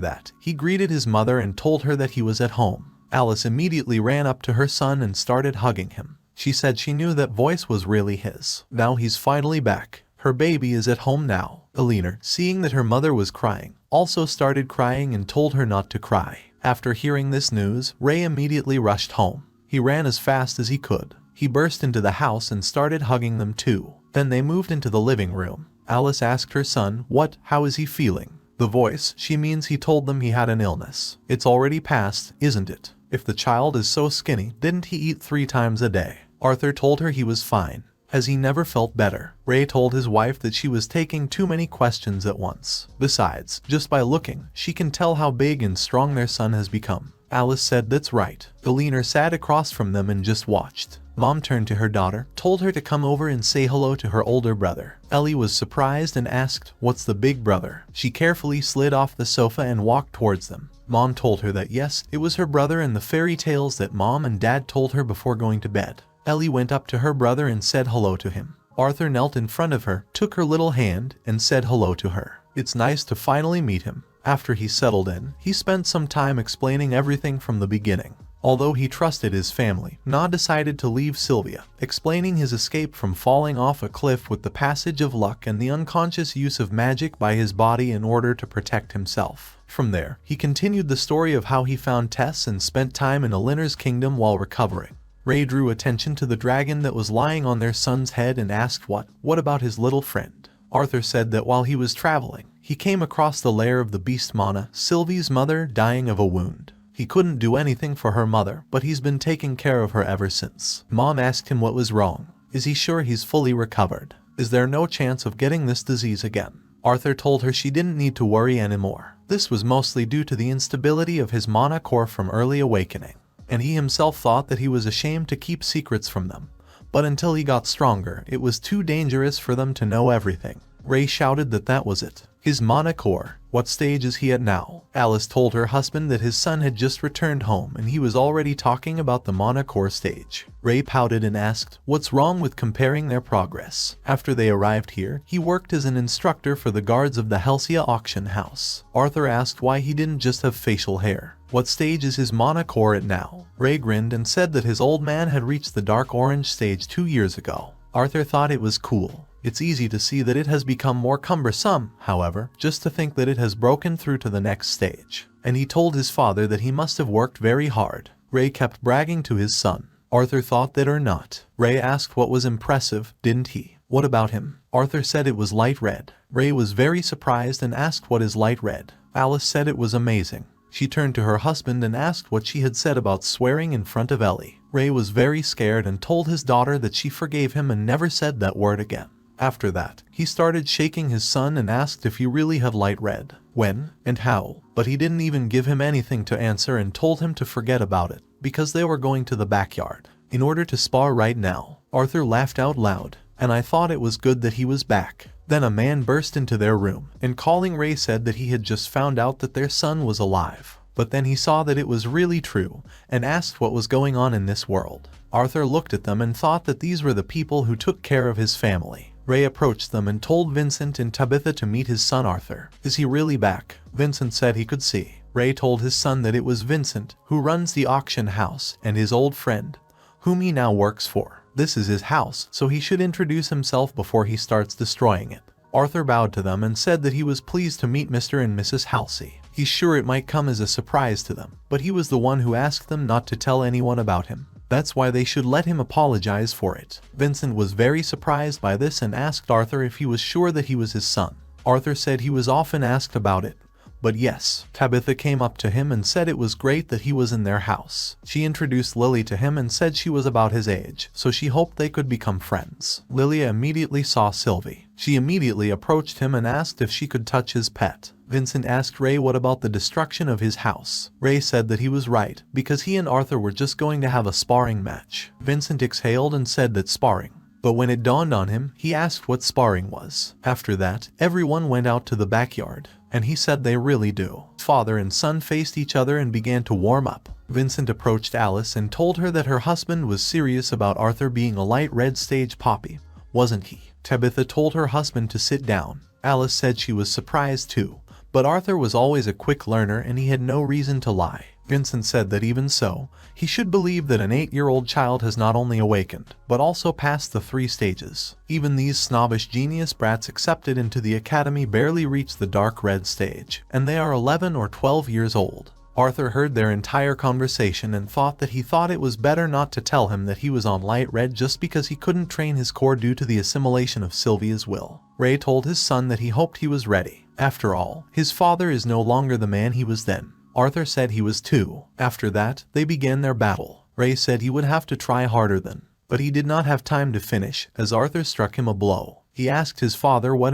that, he greeted his mother and told her that he was at home. Alice immediately ran up to her son and started hugging him. She said she knew that voice was really his. Now he's finally back. Her baby is at home now. Alina, seeing that her mother was crying, also started crying and told her not to cry. After hearing this news, Ray immediately rushed home. He ran as fast as he could. He burst into the house and started hugging them too. Then they moved into the living room. Alice asked her son, how is he feeling? The voice, she means he told them he had an illness. It's already passed, isn't it? If the child is so skinny, didn't he eat 3 times a day? Arthur told her he was fine. Has he never felt better? Ray told his wife that she was taking too many questions at once. Besides, just by looking, she can tell how big and strong their son has become. Alice said that's right. Alina sat across from them and just watched. Mom turned to her daughter, told her to come over and say hello to her older brother. Ellie was surprised and asked, what's the big brother? She carefully slid off the sofa and walked towards them. Mom told her that yes, it was her brother and the fairy tales that Mom and Dad told her before going to bed. Ellie went up to her brother and said hello to him. Arthur knelt in front of her, took her little hand, and said hello to her. It's nice to finally meet him. After he settled in, he spent some time explaining everything from the beginning. Although he trusted his family, Na decided to leave Sylvia, explaining his escape from falling off a cliff with the passage of luck and the unconscious use of magic by his body in order to protect himself. From there, he continued the story of how he found Tess and spent time in Alina's kingdom while recovering. Ray drew attention to the dragon that was lying on their son's head and asked what about his little friend? Arthur said that while he was traveling, he came across the lair of the beast Mana, Sylvie's mother, dying of a wound. He couldn't do anything for her mother, but he's been taking care of her ever since. Mom asked him what was wrong. Is he sure he's fully recovered? Is there no chance of getting this disease again? Arthur told her she didn't need to worry anymore. This was mostly due to the instability of his mana core from early awakening, and he himself thought that he was ashamed to keep secrets from them. But until he got stronger, it was too dangerous for them to know everything. Ray shouted that was it. His mana core. What stage is he at now? Alice told her husband that his son had just returned home and he was already talking about the mana core stage. Ray pouted and asked, what's wrong with comparing their progress? After they arrived here, he worked as an instructor for the guards of the Helsia auction house. Arthur asked why he didn't just have facial hair. What stage is his mana core at now? Ray grinned and said that his old man had reached the dark orange stage 2 years ago. Arthur thought it was cool. It's easy to see that it has become more cumbersome, however, just to think that it has broken through to the next stage. And he told his father that he must have worked very hard. Ray kept bragging to his son. Arthur thought that or not. Ray asked what was impressive, didn't he? What about him? Arthur said it was light red. Ray was very surprised and asked what is light red. Alice said it was amazing. She turned to her husband and asked what she had said about swearing in front of Ellie. Ray was very scared and told his daughter that she forgave him and never said that word again. After that, he started shaking his son and asked if he really had light red, when, and how, but he didn't even give him anything to answer and told him to forget about it, because they were going to the backyard, in order to spar right now. Arthur laughed out loud, and I thought it was good that he was back. Then a man burst into their room, and calling Ray said that he had just found out that their son was alive. But then he saw that it was really true, and asked what was going on in this world. Arthur looked at them and thought that these were the people who took care of his family. Ray approached them and told Vincent and Tabitha to meet his son Arthur. Is he really back? Vincent said he could see. Ray told his son that it was Vincent, who runs the auction house, and his old friend, whom he now works for. This is his house, so he should introduce himself before he starts destroying it. Arthur bowed to them and said that he was pleased to meet Mr. and Mrs. Halsey. He's sure it might come as a surprise to them, but he was the one who asked them not to tell anyone about him. That's why they should let him apologize for it. Vincent was very surprised by this and asked Arthur if he was sure that he was his son. Arthur said he was often asked about it, But yes, Tabitha came up to him and said it was great that he was in their house. She introduced Lily to him and said she was about his age, so she hoped they could become friends. Lilia immediately saw Sylvie. She immediately approached him and asked if she could touch his pet. Vincent asked Ray what about the destruction of his house. Ray said that he was right, because he and Arthur were just going to have a sparring match. Vincent exhaled and said that sparring. But when it dawned on him, he asked what sparring was. After that, everyone went out to the backyard, and he said they really do. Father and son faced each other and began to warm up. Vincent approached Alice and told her that her husband was serious about Arthur being a light red stage poppy, wasn't he? Tabitha told her husband to sit down. Alice said she was surprised too, but Arthur was always a quick learner and he had no reason to lie. Vincent said that even so, he should believe that an 8-year-old child has not only awakened, but also passed the 3 stages. Even these snobbish genius brats accepted into the academy barely reach the dark red stage, and they are 11 or 12 years old. Arthur heard their entire conversation and thought it was better not to tell him that he was on light red just because he couldn't train his core due to the assimilation of Sylvia's will. Ray told his son that he hoped he was ready. After all, his father is no longer the man he was then. Arthur said he was too. After that, they began their battle. Ray said he would have to try harder then, but he did not have time to finish, as Arthur struck him a blow. He asked his father what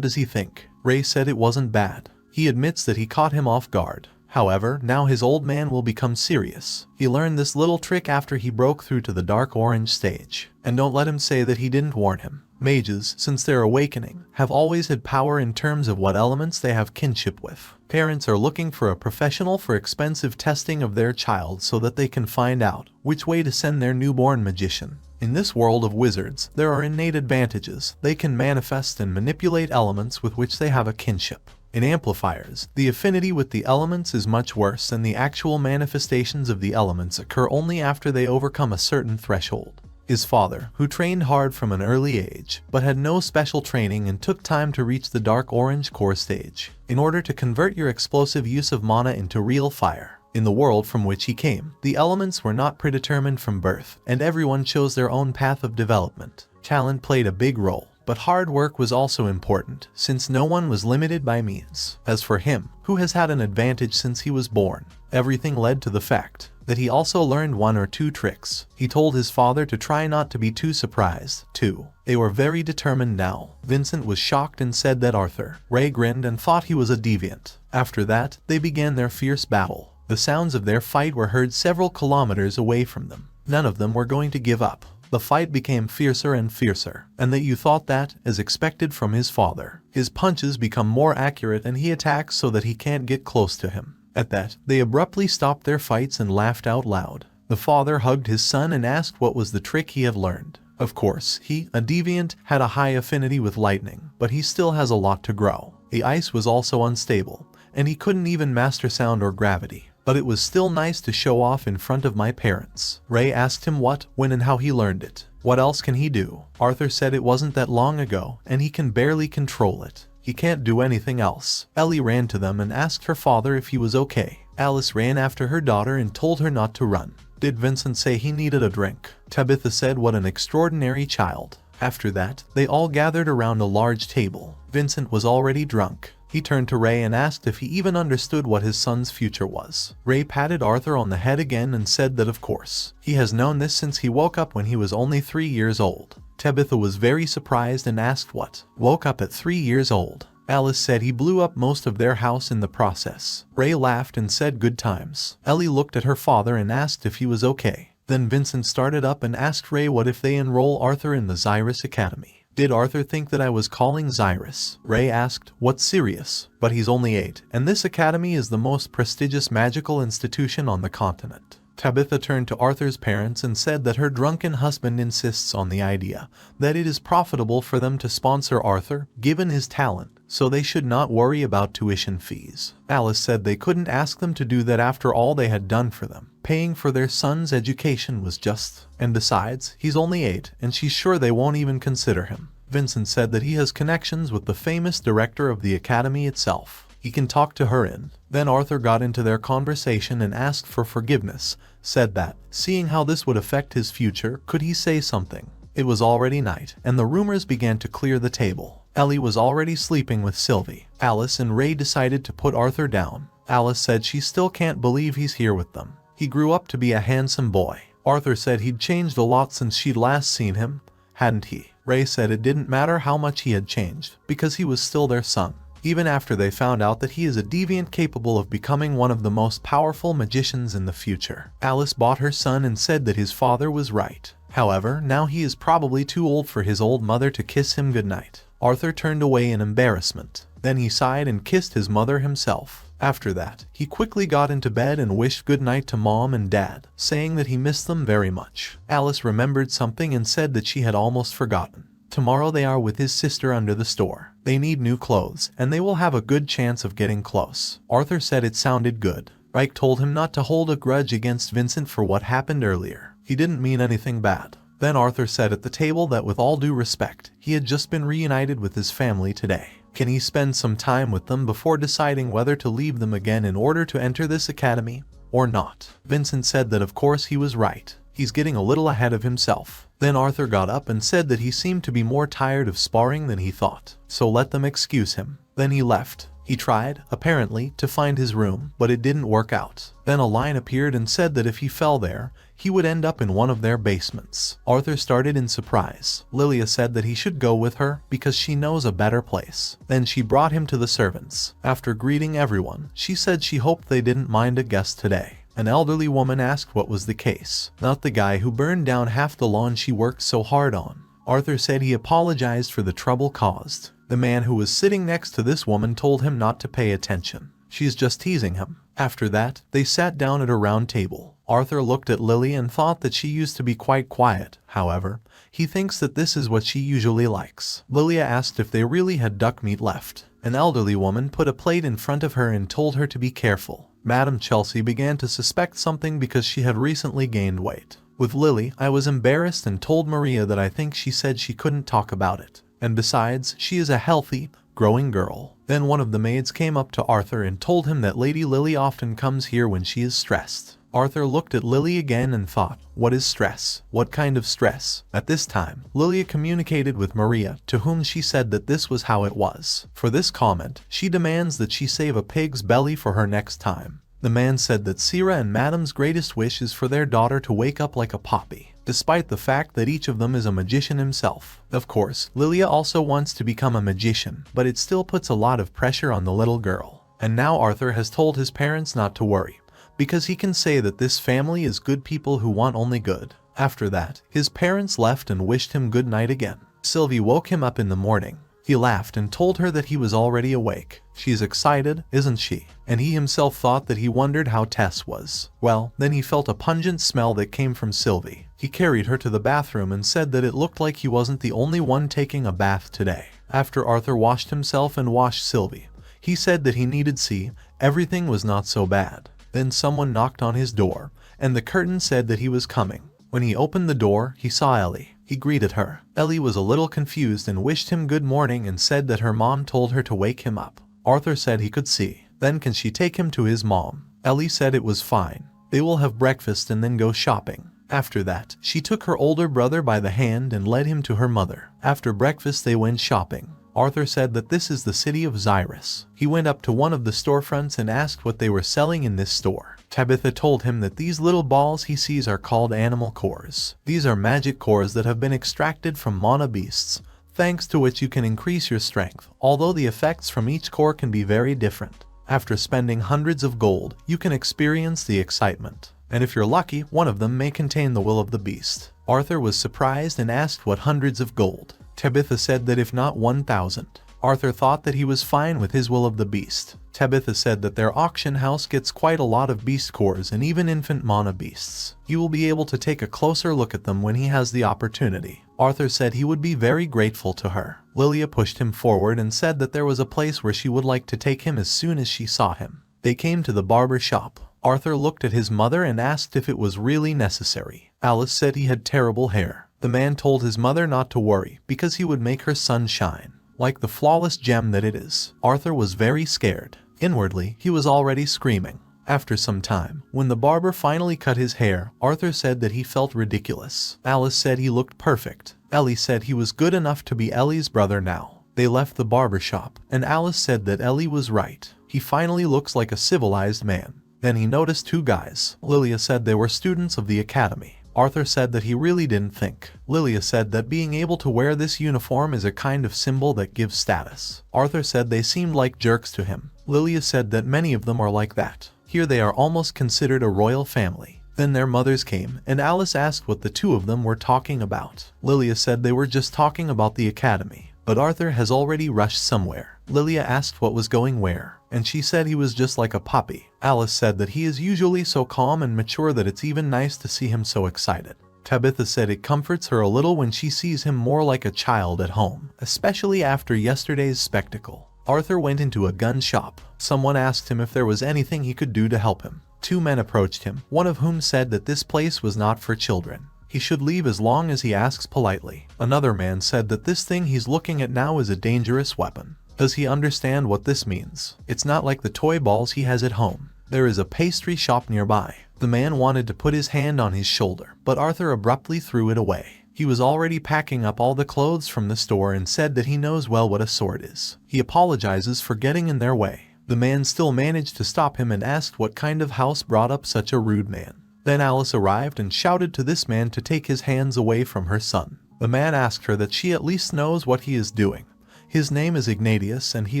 does he think? Ray said it wasn't bad. He admits that he caught him off guard. However, now his old man will become serious. He learned this little trick after he broke through to the dark orange stage. And don't let him say that he didn't warn him. Mages, since their awakening, have always had power in terms of what elements they have kinship with. Parents are looking for a professional for expensive testing of their child so that they can find out which way to send their newborn magician. In this world of wizards, there are innate advantages. They can manifest and manipulate elements with which they have a kinship. In amplifiers, the affinity with the elements is much worse and the actual manifestations of the elements occur only after they overcome a certain threshold. His father, who trained hard from an early age, but had no special training and took time to reach the dark orange core stage, in order to convert your explosive use of mana into real fire. In the world from which he came, the elements were not predetermined from birth, and everyone chose their own path of development. Talent played a big role, but hard work was also important, since no one was limited by means. As for him, who has had an advantage since he was born, everything led to the fact that he also learned 1 or 2 tricks. He told his father to try not to be too surprised, too. They were very determined now. Vincent was shocked and said that Arthur. Ray grinned and thought he was a deviant. After that, they began their fierce battle. The sounds of their fight were heard several kilometers away from them. None of them were going to give up. The fight became fiercer and fiercer, and that you thought that, as expected from his father. His punches become more accurate and he attacks so that he can't get close to him. At that, they abruptly stopped their fights and laughed out loud. The father hugged his son and asked what was the trick he had learned. Of course, he, a deviant, had a high affinity with lightning, but he still has a lot to grow. The ice was also unstable, and he couldn't even master sound or gravity. But it was still nice to show off in front of my parents. Ray asked him what, when and how he learned it. What else can he do? Arthur said it wasn't that long ago, and he can barely control it. He can't do anything else. Ellie ran to them and asked her father if he was okay. Alice ran after her daughter and told her not to run. Did Vincent say he needed a drink? Tabitha said what an extraordinary child. After that, they all gathered around a large table. Vincent was already drunk. He turned to Ray and asked if he even understood what his son's future was. Ray patted Arthur on the head again and said that of course. He has known this since he woke up when he was only 3 years old. Tabitha was very surprised and asked what. Woke up at 3 years old. Alice said he blew up most of their house in the process. Ray laughed and said good times. Ellie looked at her father and asked if he was okay. Then Vincent started up and asked Ray what if they enroll Arthur in the Xyrus Academy. Did Arthur think that I was calling Xyrus? Ray asked, what's serious? But he's only 8, and this academy is the most prestigious magical institution on the continent. Tabitha turned to Arthur's parents and said that her drunken husband insists on the idea that it is profitable for them to sponsor Arthur, given his talent, so they should not worry about tuition fees. Alice said they couldn't ask them to do that after all they had done for them. Paying for their son's education was just, and besides, he's only 8, and she's sure they won't even consider him. Vincent said that he has connections with the famous director of the academy itself. He can talk to her in. Then Arthur got into their conversation and asked for forgiveness, said that, seeing how this would affect his future, could he say something? It was already night, and the rumors began to clear the table. Ellie was already sleeping with Sylvie. Alice and Ray decided to put Arthur down. Alice said she still can't believe he's here with them. He grew up to be a handsome boy. Arthur said he'd changed a lot since she'd last seen him, hadn't he? Ray said it didn't matter how much he had changed, because he was still their son, even after they found out that he is a deviant capable of becoming one of the most powerful magicians in the future. Alice bought her son and said that his father was right. However, now he is probably too old for his old mother to kiss him goodnight. Arthur turned away in embarrassment. Then he sighed and kissed his mother himself. After that, he quickly got into bed and wished goodnight to Mom and Dad, saying that he missed them very much. Alice remembered something and said that she had almost forgotten. Tomorrow they are with his sister under the store. They need new clothes, and they will have a good chance of getting close. Arthur said it sounded good. Ike told him not to hold a grudge against Vincent for what happened earlier. He didn't mean anything bad. Then Arthur said at the table that with all due respect, he had just been reunited with his family today. Can he spend some time with them before deciding whether to leave them again in order to enter this academy or not? Vincent said that of course he was right. He's getting a little ahead of himself. Then Arthur got up and said that he seemed to be more tired of sparring than he thought, so let them excuse him. Then he left. He tried, apparently, to find his room, but it didn't work out. Then a line appeared and said that if he fell there, he would end up in one of their basements. Arthur started in surprise. Lilia said that he should go with her because she knows a better place. Then she brought him to the servants. After greeting everyone, she said she hoped they didn't mind a guest today. An elderly woman asked what was the case. Not the guy who burned down half the lawn she worked so hard on. Arthur said he apologized for the trouble caused. The man who was sitting next to this woman told him not to pay attention. She's just teasing him. After that, they sat down at a round table. Arthur looked at Lily and thought that she used to be quite quiet. However, he thinks that this is what she usually likes. Lilia asked if they really had duck meat left. An elderly woman put a plate in front of her and told her to be careful. Madam Chelsea began to suspect something because she had recently gained weight. With Lily, I was embarrassed and told Maria that I think she said she couldn't talk about it. And besides, she is a healthy, growing girl. Then one of the maids came up to Arthur and told him that Lady Lily often comes here when she is stressed. Arthur looked at Lily again and thought, what is stress? What kind of stress? At this time, Lilia communicated with Maria, to whom she said that this was how it was. For this comment, she demands that she save a pig's belly for her next time. The man said that Sira and Madam's greatest wish is for their daughter to wake up like a poppy, despite the fact that each of them is a magician himself. Of course, Lilia also wants to become a magician, but it still puts a lot of pressure on the little girl. And now Arthur has told his parents not to worry, because he can say that this family is good people who want only good. After that, his parents left and wished him good night again. Sylvie woke him up in the morning. He laughed and told her that he was already awake. She's excited, isn't she? And he himself thought that he wondered how Tess was. Well, then he felt a pungent smell that came from Sylvie. He carried her to the bathroom and said that it looked like he wasn't the only one taking a bath today. After Arthur washed himself and washed Sylvie, he said that he needed see, everything was not so bad. Then someone knocked on his door, and the curtain said that he was coming. When he opened the door, he saw Ellie. He greeted her. Ellie was a little confused and wished him good morning and said that her mom told her to wake him up. Arthur said he could see. Then can she take him to his mom? Ellie said it was fine. They will have breakfast and then go shopping. After that, she took her older brother by the hand and led him to her mother. After breakfast they went shopping. Arthur said that this is the city of Xyrus. He went up to one of the storefronts and asked what they were selling in this store. Tabitha told him that these little balls he sees are called animal cores. These are magic cores that have been extracted from mana beasts, thanks to which you can increase your strength, although the effects from each core can be very different. After spending hundreds of gold, you can experience the excitement. And if you're lucky, one of them may contain the will of the beast. Arthur was surprised and asked what hundreds of gold. Tabitha said that if not 1,000. Arthur thought that he was fine with his will of the beast. Tabitha said that their auction house gets quite a lot of beast cores and even infant mana beasts. He will be able to take a closer look at them when he has the opportunity. Arthur said he would be very grateful to her. Lilia pushed him forward and said that there was a place where she would like to take him as soon as she saw him. They came to the barber shop. Arthur looked at his mother and asked if it was really necessary. Alice said he had terrible hair. The man told his mother not to worry because he would make her sun shine like the flawless gem that it is. Arthur was very scared. Inwardly, he was already screaming. After some time, when the barber finally cut his hair, Arthur said that he felt ridiculous. Alice said he looked perfect. Ellie said he was good enough to be Ellie's brother now. They left the barber shop, and Alice said that Ellie was right. He finally looks like a civilized man. Then he noticed two guys. Lilia said they were students of the academy. Arthur said that he really didn't think. Lilia said that being able to wear this uniform is a kind of symbol that gives status. Arthur said they seemed like jerks to him. Lilia said that many of them are like that. Here they are almost considered a royal family. Then their mothers came, and Alice asked what the two of them were talking about. Lilia said they were just talking about the academy, but Arthur has already rushed somewhere. Lilia asked what was going where, and she said he was just like a puppy. Alice said that he is usually so calm and mature that it's even nice to see him so excited. Tabitha said it comforts her a little when she sees him more like a child at home, especially after yesterday's spectacle. Arthur went into a gun shop. Someone asked him if there was anything he could do to help him. Two men approached him, one of whom said that this place was not for children. He should leave as long as he asks politely. Another man said that this thing he's looking at now is a dangerous weapon. Does he understand what this means? It's not like the toy balls he has at home. There is a pastry shop nearby. The man wanted to put his hand on his shoulder, but Arthur abruptly threw it away. He was already packing up all the clothes from the store and said that he knows well what a sword is. He apologizes for getting in their way. The man still managed to stop him and asked what kind of house brought up such a rude man. Then Alice arrived and shouted to this man to take his hands away from her son. The man asked her that she at least knows what he is doing. His name is Ignatius and he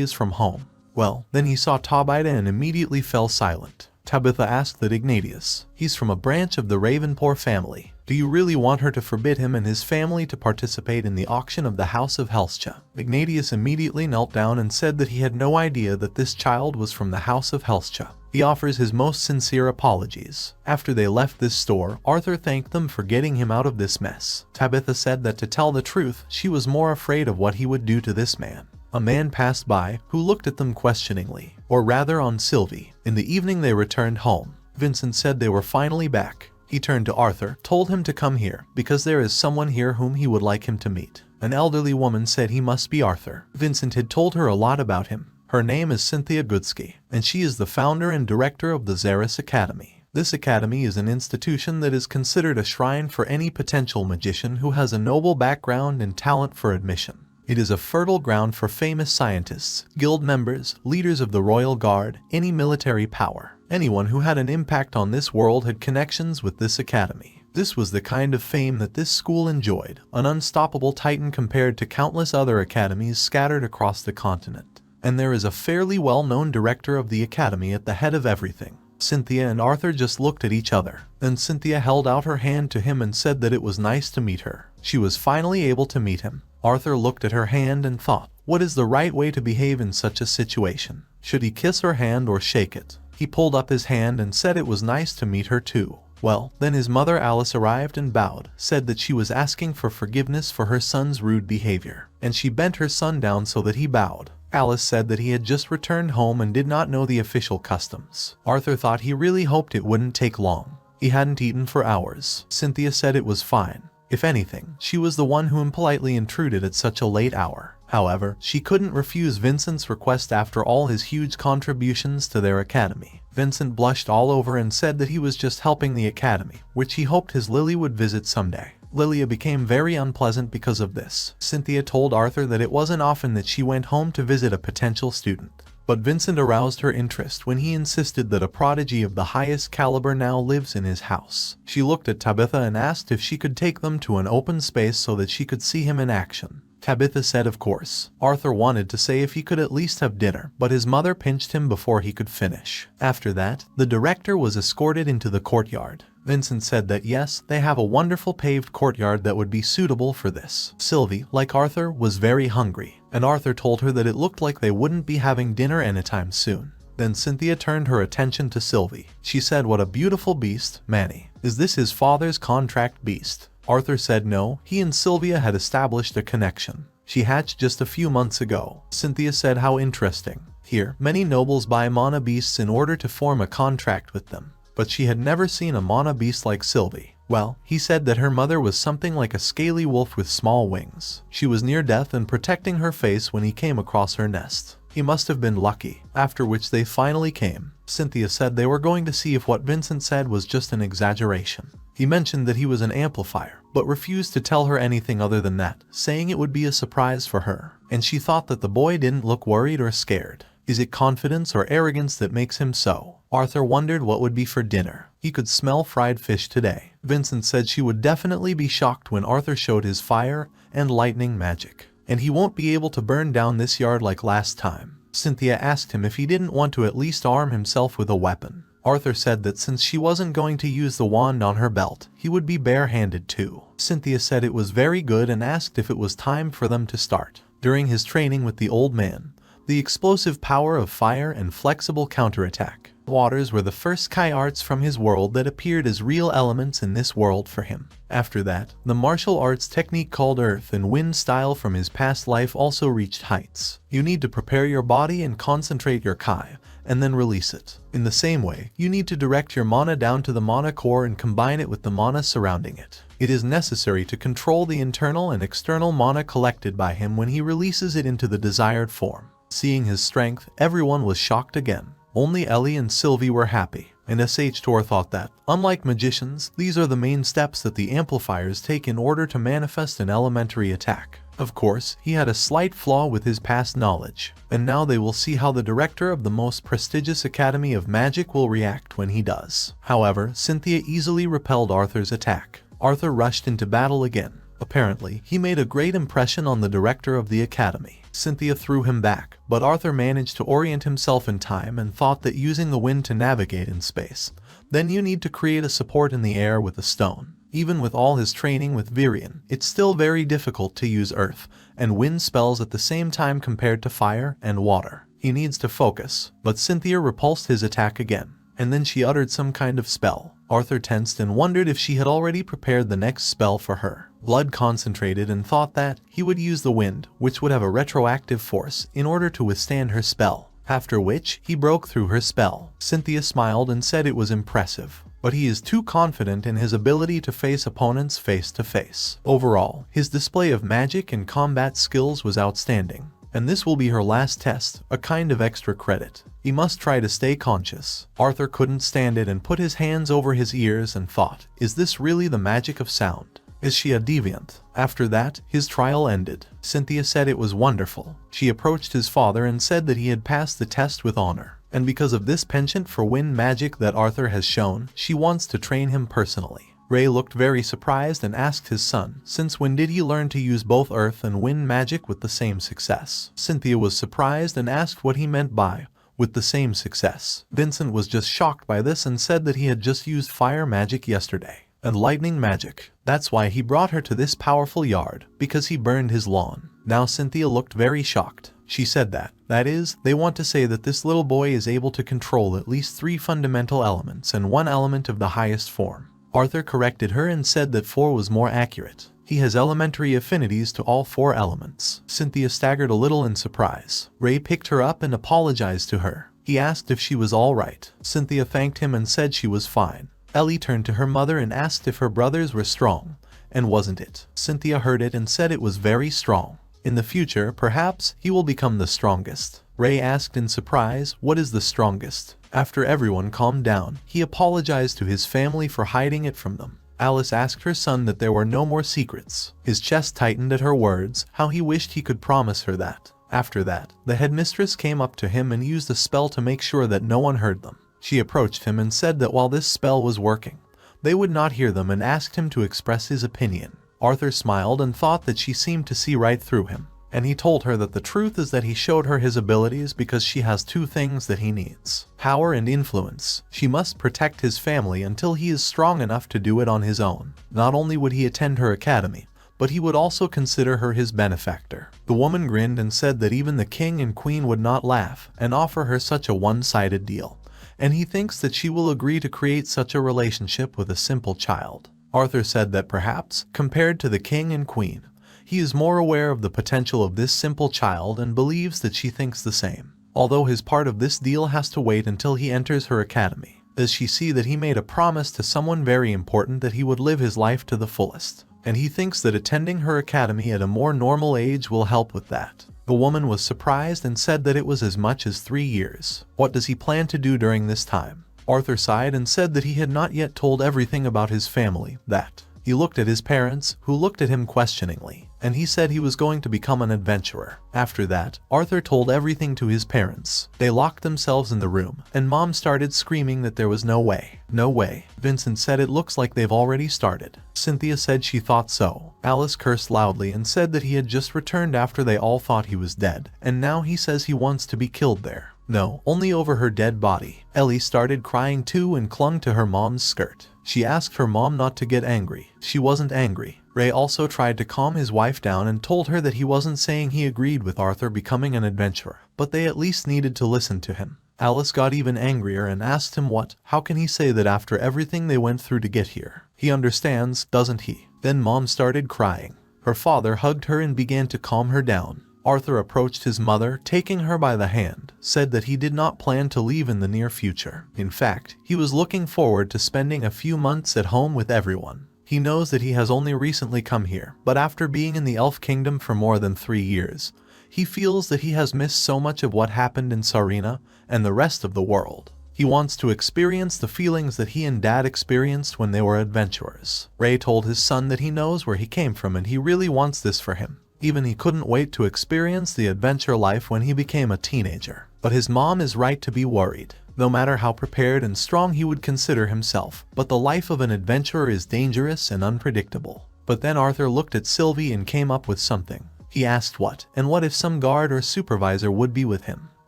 is from home. Well, then he saw Tabitha and immediately fell silent. Tabitha asked that Ignatius, he's from a branch of the Ravenpour family. Do you really want her to forbid him and his family to participate in the auction of the House of Helscha? Ignatius immediately knelt down and said that he had no idea that this child was from the House of Helscha. He offers his most sincere apologies. After they left this store, Arthur thanked them for getting him out of this mess. Tabitha said that to tell the truth, she was more afraid of what he would do to this man. A man passed by, who looked at them questioningly, or rather on Sylvie. In the evening they returned home. Vincent said they were finally back. He turned to Arthur, told him to come here, because there is someone here whom he would like him to meet. An elderly woman said he must be Arthur. Vincent had told her a lot about him. Her name is Cynthia Goodsky, and she is the founder and director of the Xeris Academy. This academy is an institution that is considered a shrine for any potential magician who has a noble background and talent for admission. It is a fertile ground for famous scientists, guild members, leaders of the royal guard, any military power. Anyone who had an impact on this world had connections with this academy. This was the kind of fame that this school enjoyed, an unstoppable titan compared to countless other academies scattered across the continent. And there is a fairly well-known director of the academy at the head of everything. Cynthia and Arthur just looked at each other. Then Cynthia held out her hand to him and said that it was nice to meet her. She was finally able to meet him. Arthur looked at her hand and thought, what is the right way to behave in such a situation? Should he kiss her hand or shake it? He pulled up his hand and said it was nice to meet her too. Well, then his mother Alice arrived and bowed, said that she was asking for forgiveness for her son's rude behavior, and she bent her son down so that he bowed. Alice said that he had just returned home and did not know the official customs. Arthur thought he really hoped it wouldn't take long. He hadn't eaten for hours. Cynthia said it was fine. If anything, she was the one who impolitely intruded at such a late hour. However, she couldn't refuse Vincent's request after all his huge contributions to their academy. Vincent blushed all over and said that he was just helping the academy, which he hoped his Lily would visit someday. Lilia became very unpleasant because of this. Cynthia told Arthur that it wasn't often that she went home to visit a potential student. But Vincent aroused her interest when he insisted that a prodigy of the highest caliber now lives in his house. She looked at Tabitha and asked if she could take them to an open space so that she could see him in action. Tabitha said of course. Arthur wanted to say if he could at least have dinner, but his mother pinched him before he could finish. After that, the director was escorted into the courtyard. Vincent said that yes, they have a wonderful paved courtyard that would be suitable for this. Sylvie, like Arthur, was very hungry, and Arthur told her that it looked like they wouldn't be having dinner anytime soon. Then Cynthia turned her attention to Sylvie. She said, what a beautiful beast, Manny. Is this his father's contract beast? Arthur said no, he and Sylvia had established a connection. She hatched just a few months ago. Cynthia said how interesting. Here, many nobles buy mana beasts in order to form a contract with them. But she had never seen a mana beast like Sylvie. Well, he said that her mother was something like a scaly wolf with small wings. She was near death and protecting her face when he came across her nest. He must have been lucky. After which they finally came. Cynthia said they were going to see if what Vincent said was just an exaggeration. He mentioned that he was an amplifier, but refused to tell her anything other than that, saying it would be a surprise for her, and she thought that the boy didn't look worried or scared. Is it confidence or arrogance that makes him so? Arthur wondered what would be for dinner. He could smell fried fish today. Vincent said she would definitely be shocked when Arthur showed his fire and lightning magic, and he won't be able to burn down this yard like last time. Cynthia asked him if he didn't want to at least arm himself with a weapon. Arthur said that since she wasn't going to use the wand on her belt, he would be bare-handed too. Cynthia said it was very good and asked if it was time for them to start. During his training with the old man, the explosive power of fire and flexible counterattack waters were the first Kai arts from his world that appeared as real elements in this world for him. After that, the martial arts technique called earth and wind style from his past life also reached heights. You need to prepare your body and concentrate your Kai, and then release it. In the same way, you need to direct your mana down to the mana core and combine it with the mana surrounding it. It is necessary to control the internal and external mana collected by him when he releases it into the desired form. Seeing his strength, everyone was shocked again. Only Ellie and Sylvie were happy, and SH2R thought that, unlike magicians, these are the main steps that the amplifiers take in order to manifest an elementary attack. Of course, he had a slight flaw with his past knowledge, and now they will see how the director of the most prestigious Academy of Magic will react when he does. However, Cynthia easily repelled Arthur's attack. Arthur rushed into battle again. Apparently, he made a great impression on the director of the academy. Cynthia threw him back, but Arthur managed to orient himself in time and thought that using the wind to navigate in space, then you need to create a support in the air with a stone. Even with all his training with Virion, it's still very difficult to use earth and wind spells at the same time compared to fire and water. He needs to focus, but Cynthia repulsed his attack again, and then she uttered some kind of spell. Arthur tensed and wondered if she had already prepared the next spell for her. Blood concentrated and thought that he would use the wind, which would have a retroactive force, in order to withstand her spell, after which he broke through her spell. Cynthia smiled and said it was impressive, but he is too confident in his ability to face opponents face to face. Overall, his display of magic and combat skills was outstanding, and this will be her last test, a kind of extra credit. He must try to stay conscious. Arthur couldn't stand it and put his hands over his ears and thought, is this really the magic of sound? Is she a deviant? After that, his trial ended. Cynthia said it was wonderful. She approached his father and said that he had passed the test with honor, and because of this penchant for wind magic that Arthur has shown, she wants to train him personally. Ray looked very surprised and asked his son, since when did he learn to use both earth and wind magic with the same success? Cynthia was surprised and asked what he meant by with the same success. Vincent was just shocked by this and said that he had just used fire magic yesterday and lightning magic. That's why he brought her to this powerful yard, because he burned his lawn. Now Cynthia looked very shocked. She said that is, they want to say that this little boy is able to control at least 3 fundamental elements and 1 element of the highest form. Arthur corrected her and said that 4 was more accurate. He has elementary affinities to all 4 elements. Cynthia staggered a little in surprise. Ray picked her up and apologized to her. He asked if she was all right. Cynthia thanked him and said she was fine. Ellie turned to her mother and asked if her brothers were strong, and wasn't it? Cynthia heard it and said it was very strong. In the future, perhaps, he will become the strongest. Ray asked in surprise, what is the strongest? After everyone calmed down, he apologized to his family for hiding it from them. Alice asked her son that there were no more secrets. His chest tightened at her words, how he wished he could promise her that. After that, the headmistress came up to him and used a spell to make sure that no one heard them. She approached him and said that while this spell was working, they would not hear them and asked him to express his opinion. Arthur smiled and thought that she seemed to see right through him, and he told her that the truth is that he showed her his abilities because she has 2 things that he needs: power and influence. She must protect his family until he is strong enough to do it on his own. Not only would he attend her academy, but he would also consider her his benefactor. The woman grinned and said that even the king and queen would not laugh and offer her such a one-sided deal, and he thinks that she will agree to create such a relationship with a simple child. Arthur said that perhaps, compared to the king and queen, he is more aware of the potential of this simple child and believes that she thinks the same. Although his part of this deal has to wait until he enters her academy, as she see that he made a promise to someone very important that he would live his life to the fullest, and he thinks that attending her academy at a more normal age will help with that. The woman was surprised and said that it was as much as 3 years. What does he plan to do during this time? Arthur sighed and said that he had not yet told everything about his family, that he looked at his parents, who looked at him questioningly, and he said he was going to become an adventurer. After that, Arthur told everything to his parents. They locked themselves in the room, and Mom started screaming that there was no way. No way. Vincent said it looks like they've already started. Cynthia said she thought so. Alice cursed loudly and said that he had just returned after they all thought he was dead, and now he says he wants to be killed there. No, only over her dead body. Ellie started crying too and clung to her mom's skirt. She asked her mom not to get angry. She wasn't angry. Ray also tried to calm his wife down and told her that he wasn't saying he agreed with Arthur becoming an adventurer, but they at least needed to listen to him. Alice got even angrier and asked him how can he say that after everything they went through to get here? He understands, doesn't he? Then Mom started crying. Her father hugged her and began to calm her down. Arthur approached his mother, taking her by the hand, said that he did not plan to leave in the near future. In fact, he was looking forward to spending a few months at home with everyone. He knows that he has only recently come here, but after being in the Elf Kingdom for more than 3 years, he feels that he has missed so much of what happened in Sarina and the rest of the world. He wants to experience the feelings that he and Dad experienced when they were adventurers. Ray told his son that he knows where he came from and he really wants this for him. Even he couldn't wait to experience the adventure life when he became a teenager. But his mom is right to be worried. No matter how prepared and strong he would consider himself, but the life of an adventurer is dangerous and unpredictable. But then Arthur looked at Sylvie and came up with something. He asked what if some guard or supervisor would be with him.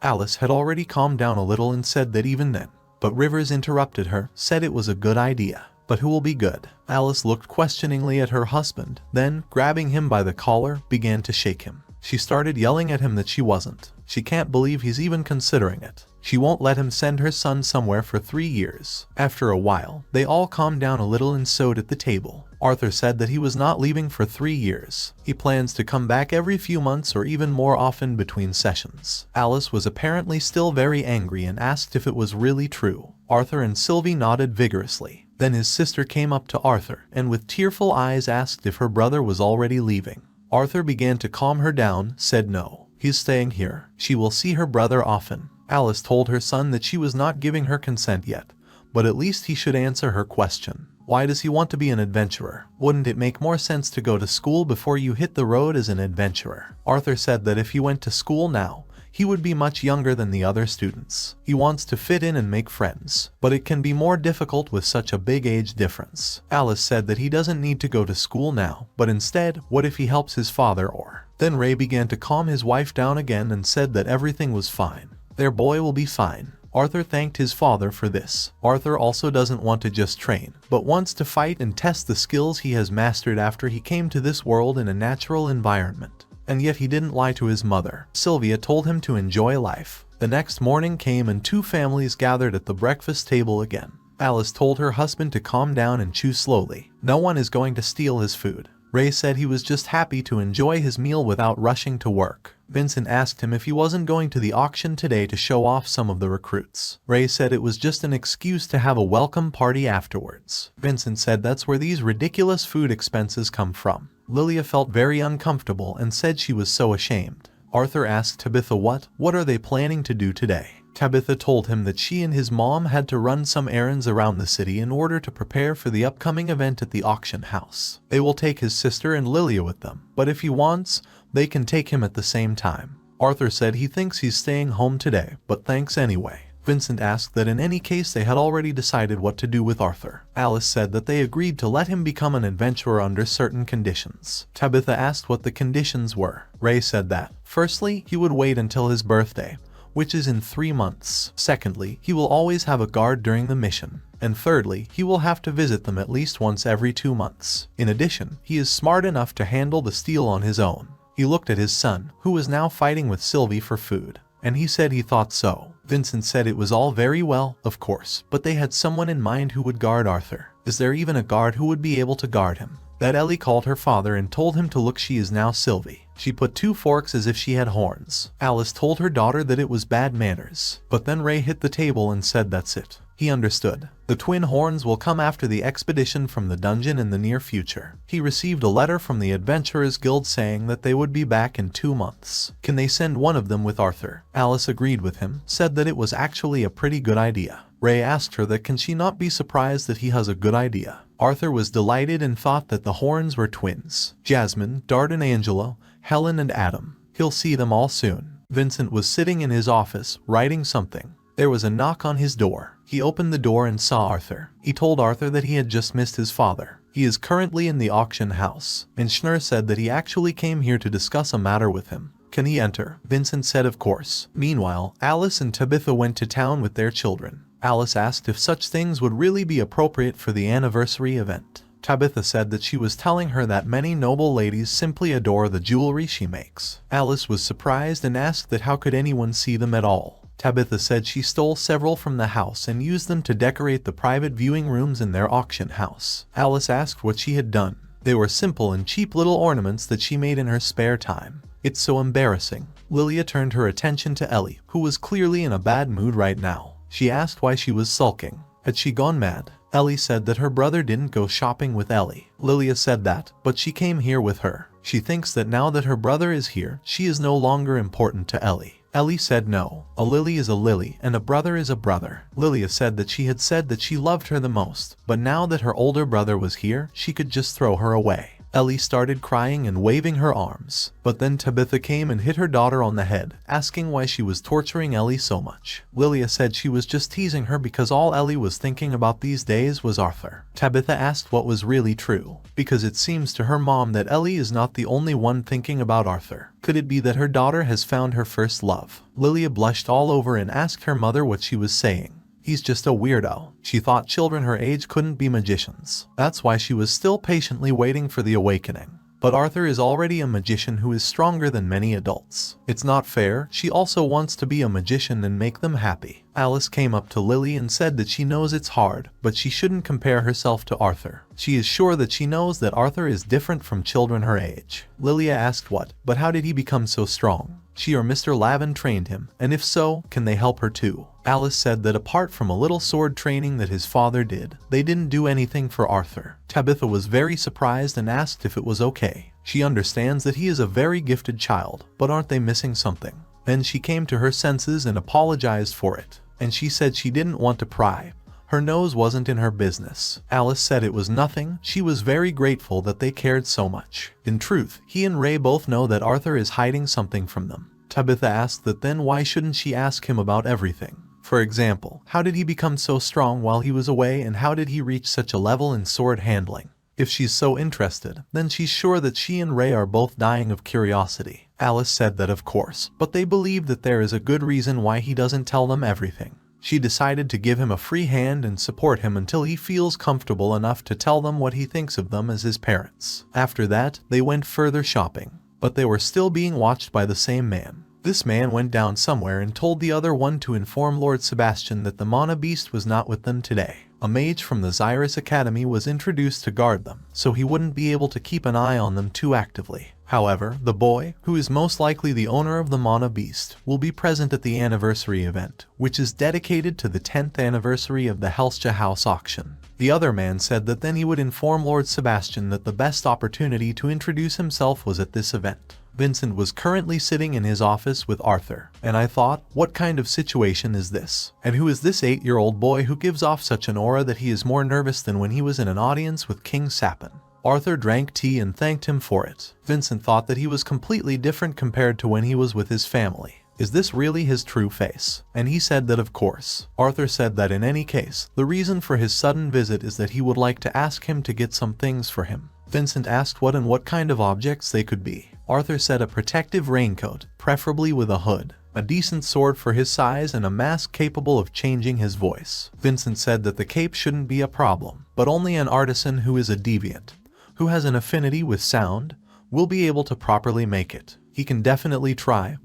Alice had already calmed down a little and said that even then. But Rivers interrupted her, said it was a good idea. But who will be good? Alice looked questioningly at her husband, then, grabbing him by the collar, began to shake him. She started yelling at him that she wasn't. She can't believe he's even considering it. She won't let him send her son somewhere for 3 years. After a while, they all calmed down a little and sewed at the table. Arthur said that he was not leaving for 3 years. He plans to come back every few months or even more often between sessions. Alice was apparently still very angry and asked if it was really true. Arthur and Sylvie nodded vigorously. Then his sister came up to Arthur and with tearful eyes asked if her brother was already leaving. Arthur began to calm her down, said no, he's staying here. She will see her brother often. Alice told her son that she was not giving her consent yet, but at least he should answer her question. Why does he want to be an adventurer? Wouldn't it make more sense to go to school before you hit the road as an adventurer? Arthur said that if he went to school now, he would be much younger than the other students. He wants to fit in and make friends, but it can be more difficult with such a big age difference. Alice said that he doesn't need to go to school now, but instead, what if he helps his father or? Then Ray began to calm his wife down again and said that everything was fine. Their boy will be fine. Arthur thanked his father for this. Arthur also doesn't want to just train, but wants to fight and test the skills he has mastered after he came to this world in a natural environment. And yet he didn't lie to his mother. Sylvia told him to enjoy life. The next morning came and 2 families gathered at the breakfast table again. Alice told her husband to calm down and chew slowly. No one is going to steal his food. Ray said he was just happy to enjoy his meal without rushing to work. Vincent asked him if he wasn't going to the auction today to show off some of the recruits. Ray said it was just an excuse to have a welcome party afterwards. Vincent said that's where these ridiculous food expenses come from. Lilia felt very uncomfortable and said she was so ashamed. Arthur asked Tabitha what are they planning to do today? Tabitha told him that she and his mom had to run some errands around the city in order to prepare for the upcoming event at the auction house. They will take his sister and Lilia with them, but if he wants, they can take him at the same time. Arthur said he thinks he's staying home today, but thanks anyway. Vincent asked that in any case they had already decided what to do with Arthur. Alice said that they agreed to let him become an adventurer under certain conditions. Tabitha asked what the conditions were. Ray said that, firstly, he would wait until his birthday, which is in 3 months. Secondly, he will always have a guard during the mission. And thirdly, he will have to visit them at least once every 2 months. In addition, he is smart enough to handle the steel on his own. He looked at his son, who was now fighting with Sylvie for food, and he said he thought so. Vincent said it was all very well, of course, but they had someone in mind who would guard Arthur. Is there even a guard who would be able to guard him? That Ellie called her father and told him to look. She is now Sylvie. She put 2 forks as if she had horns. Alice told her daughter that it was bad manners. But then Ray hit the table and said that's it. He understood. The twin horns will come after the expedition from the dungeon in the near future. He received a letter from the Adventurers Guild saying that they would be back in 2 months. Can they send one of them with Arthur? Alice agreed with him, said that it was actually a pretty good idea. Ray asked her that can she not be surprised that he has a good idea. Arthur was delighted and thought that the Horns were twins. Jasmine, Dart and Angelo, Helen and Adam. He'll see them all soon. Vincent was sitting in his office, writing something. There was a knock on his door. He opened the door and saw Arthur. He told Arthur that he had just missed his father. He is currently in the auction house, and Schnurr said that he actually came here to discuss a matter with him. Can he enter? Vincent said of course. Meanwhile, Alice and Tabitha went to town with their children. Alice asked if such things would really be appropriate for the anniversary event. Tabitha said that she was telling her that many noble ladies simply adore the jewelry she makes. Alice was surprised and asked that how could anyone see them at all. Tabitha said she stole several from the house and used them to decorate the private viewing rooms in their auction house. Alice asked what she had done. They were simple and cheap little ornaments that she made in her spare time. It's so embarrassing. Lilia turned her attention to Ellie, who was clearly in a bad mood right now. She asked why she was sulking. Had she gone mad? Ellie said that her brother didn't go shopping with Ellie. Lilia said that, but she came here with her. She thinks that now that her brother is here, she is no longer important to Ellie. Ellie said no. A lily is a lily and a brother is a brother. Lilia said that she had said that she loved her the most, but now that her older brother was here, she could just throw her away. Ellie started crying and waving her arms, but then Tabitha came and hit her daughter on the head, asking why she was torturing Ellie so much. Lilia said she was just teasing her because all Ellie was thinking about these days was Arthur. Tabitha asked what was really true, because it seems to her mom that Ellie is not the only one thinking about Arthur. Could it be that her daughter has found her first love? Lilia blushed all over and asked her mother what she was saying. He's just a weirdo. She thought children her age couldn't be magicians. That's why she was still patiently waiting for the awakening. But Arthur is already a magician who is stronger than many adults. It's not fair. She also wants to be a magician and make them happy. Alice came up to Lily and said that she knows it's hard, but she shouldn't compare herself to Arthur. She is sure that she knows that Arthur is different from children her age. Lilia asked what, but how did he become so strong? She or Mr. Lavin trained him, and if so, can they help her too? Alice said that apart from a little sword training that his father did, they didn't do anything for Arthur. Tabitha was very surprised and asked if it was okay. She understands that he is a very gifted child, but aren't they missing something? Then she came to her senses and apologized for it, and she said she didn't want to pry. Her nose wasn't in her business. Alice said it was nothing. She was very grateful that they cared so much. In truth, he and Ray both know that Arthur is hiding something from them. Tabitha asked that then why shouldn't she ask him about everything? For example, how did he become so strong while he was away and how did he reach such a level in sword handling? If she's so interested, then she's sure that she and Ray are both dying of curiosity. Alice said that of course, but they believe that there is a good reason why he doesn't tell them everything. She decided to give him a free hand and support him until he feels comfortable enough to tell them what he thinks of them as his parents. After that, they went further shopping, but they were still being watched by the same man. This man went down somewhere and told the other one to inform Lord Sebastian that the Mana Beast was not with them today. A mage from the Xyrus Academy was introduced to guard them, so he wouldn't be able to keep an eye on them too actively. However, the boy, who is most likely the owner of the Mana Beast, will be present at the anniversary event, which is dedicated to the 10th anniversary of the Helscha House auction. The other man said that then he would inform Lord Sebastian that the best opportunity to introduce himself was at this event. Vincent was currently sitting in his office with Arthur, and I thought, what kind of situation is this? And who is this 8-year-old boy who gives off such an aura that he is more nervous than when he was in an audience with King Sapin? Arthur drank tea and thanked him for it. Vincent thought that he was completely different compared to when he was with his family. Is this really his true face? And he said that of course. Arthur said that in any case, the reason for his sudden visit is that he would like to ask him to get some things for him. Vincent asked what and what kind of objects they could be. Arthur said a protective raincoat, preferably with a hood, a decent sword for his size and a mask capable of changing his voice. Vincent said that the cape shouldn't be a problem, but only an artisan who is a deviant, who has an affinity with sound, will be able to properly make it. He can definitely try,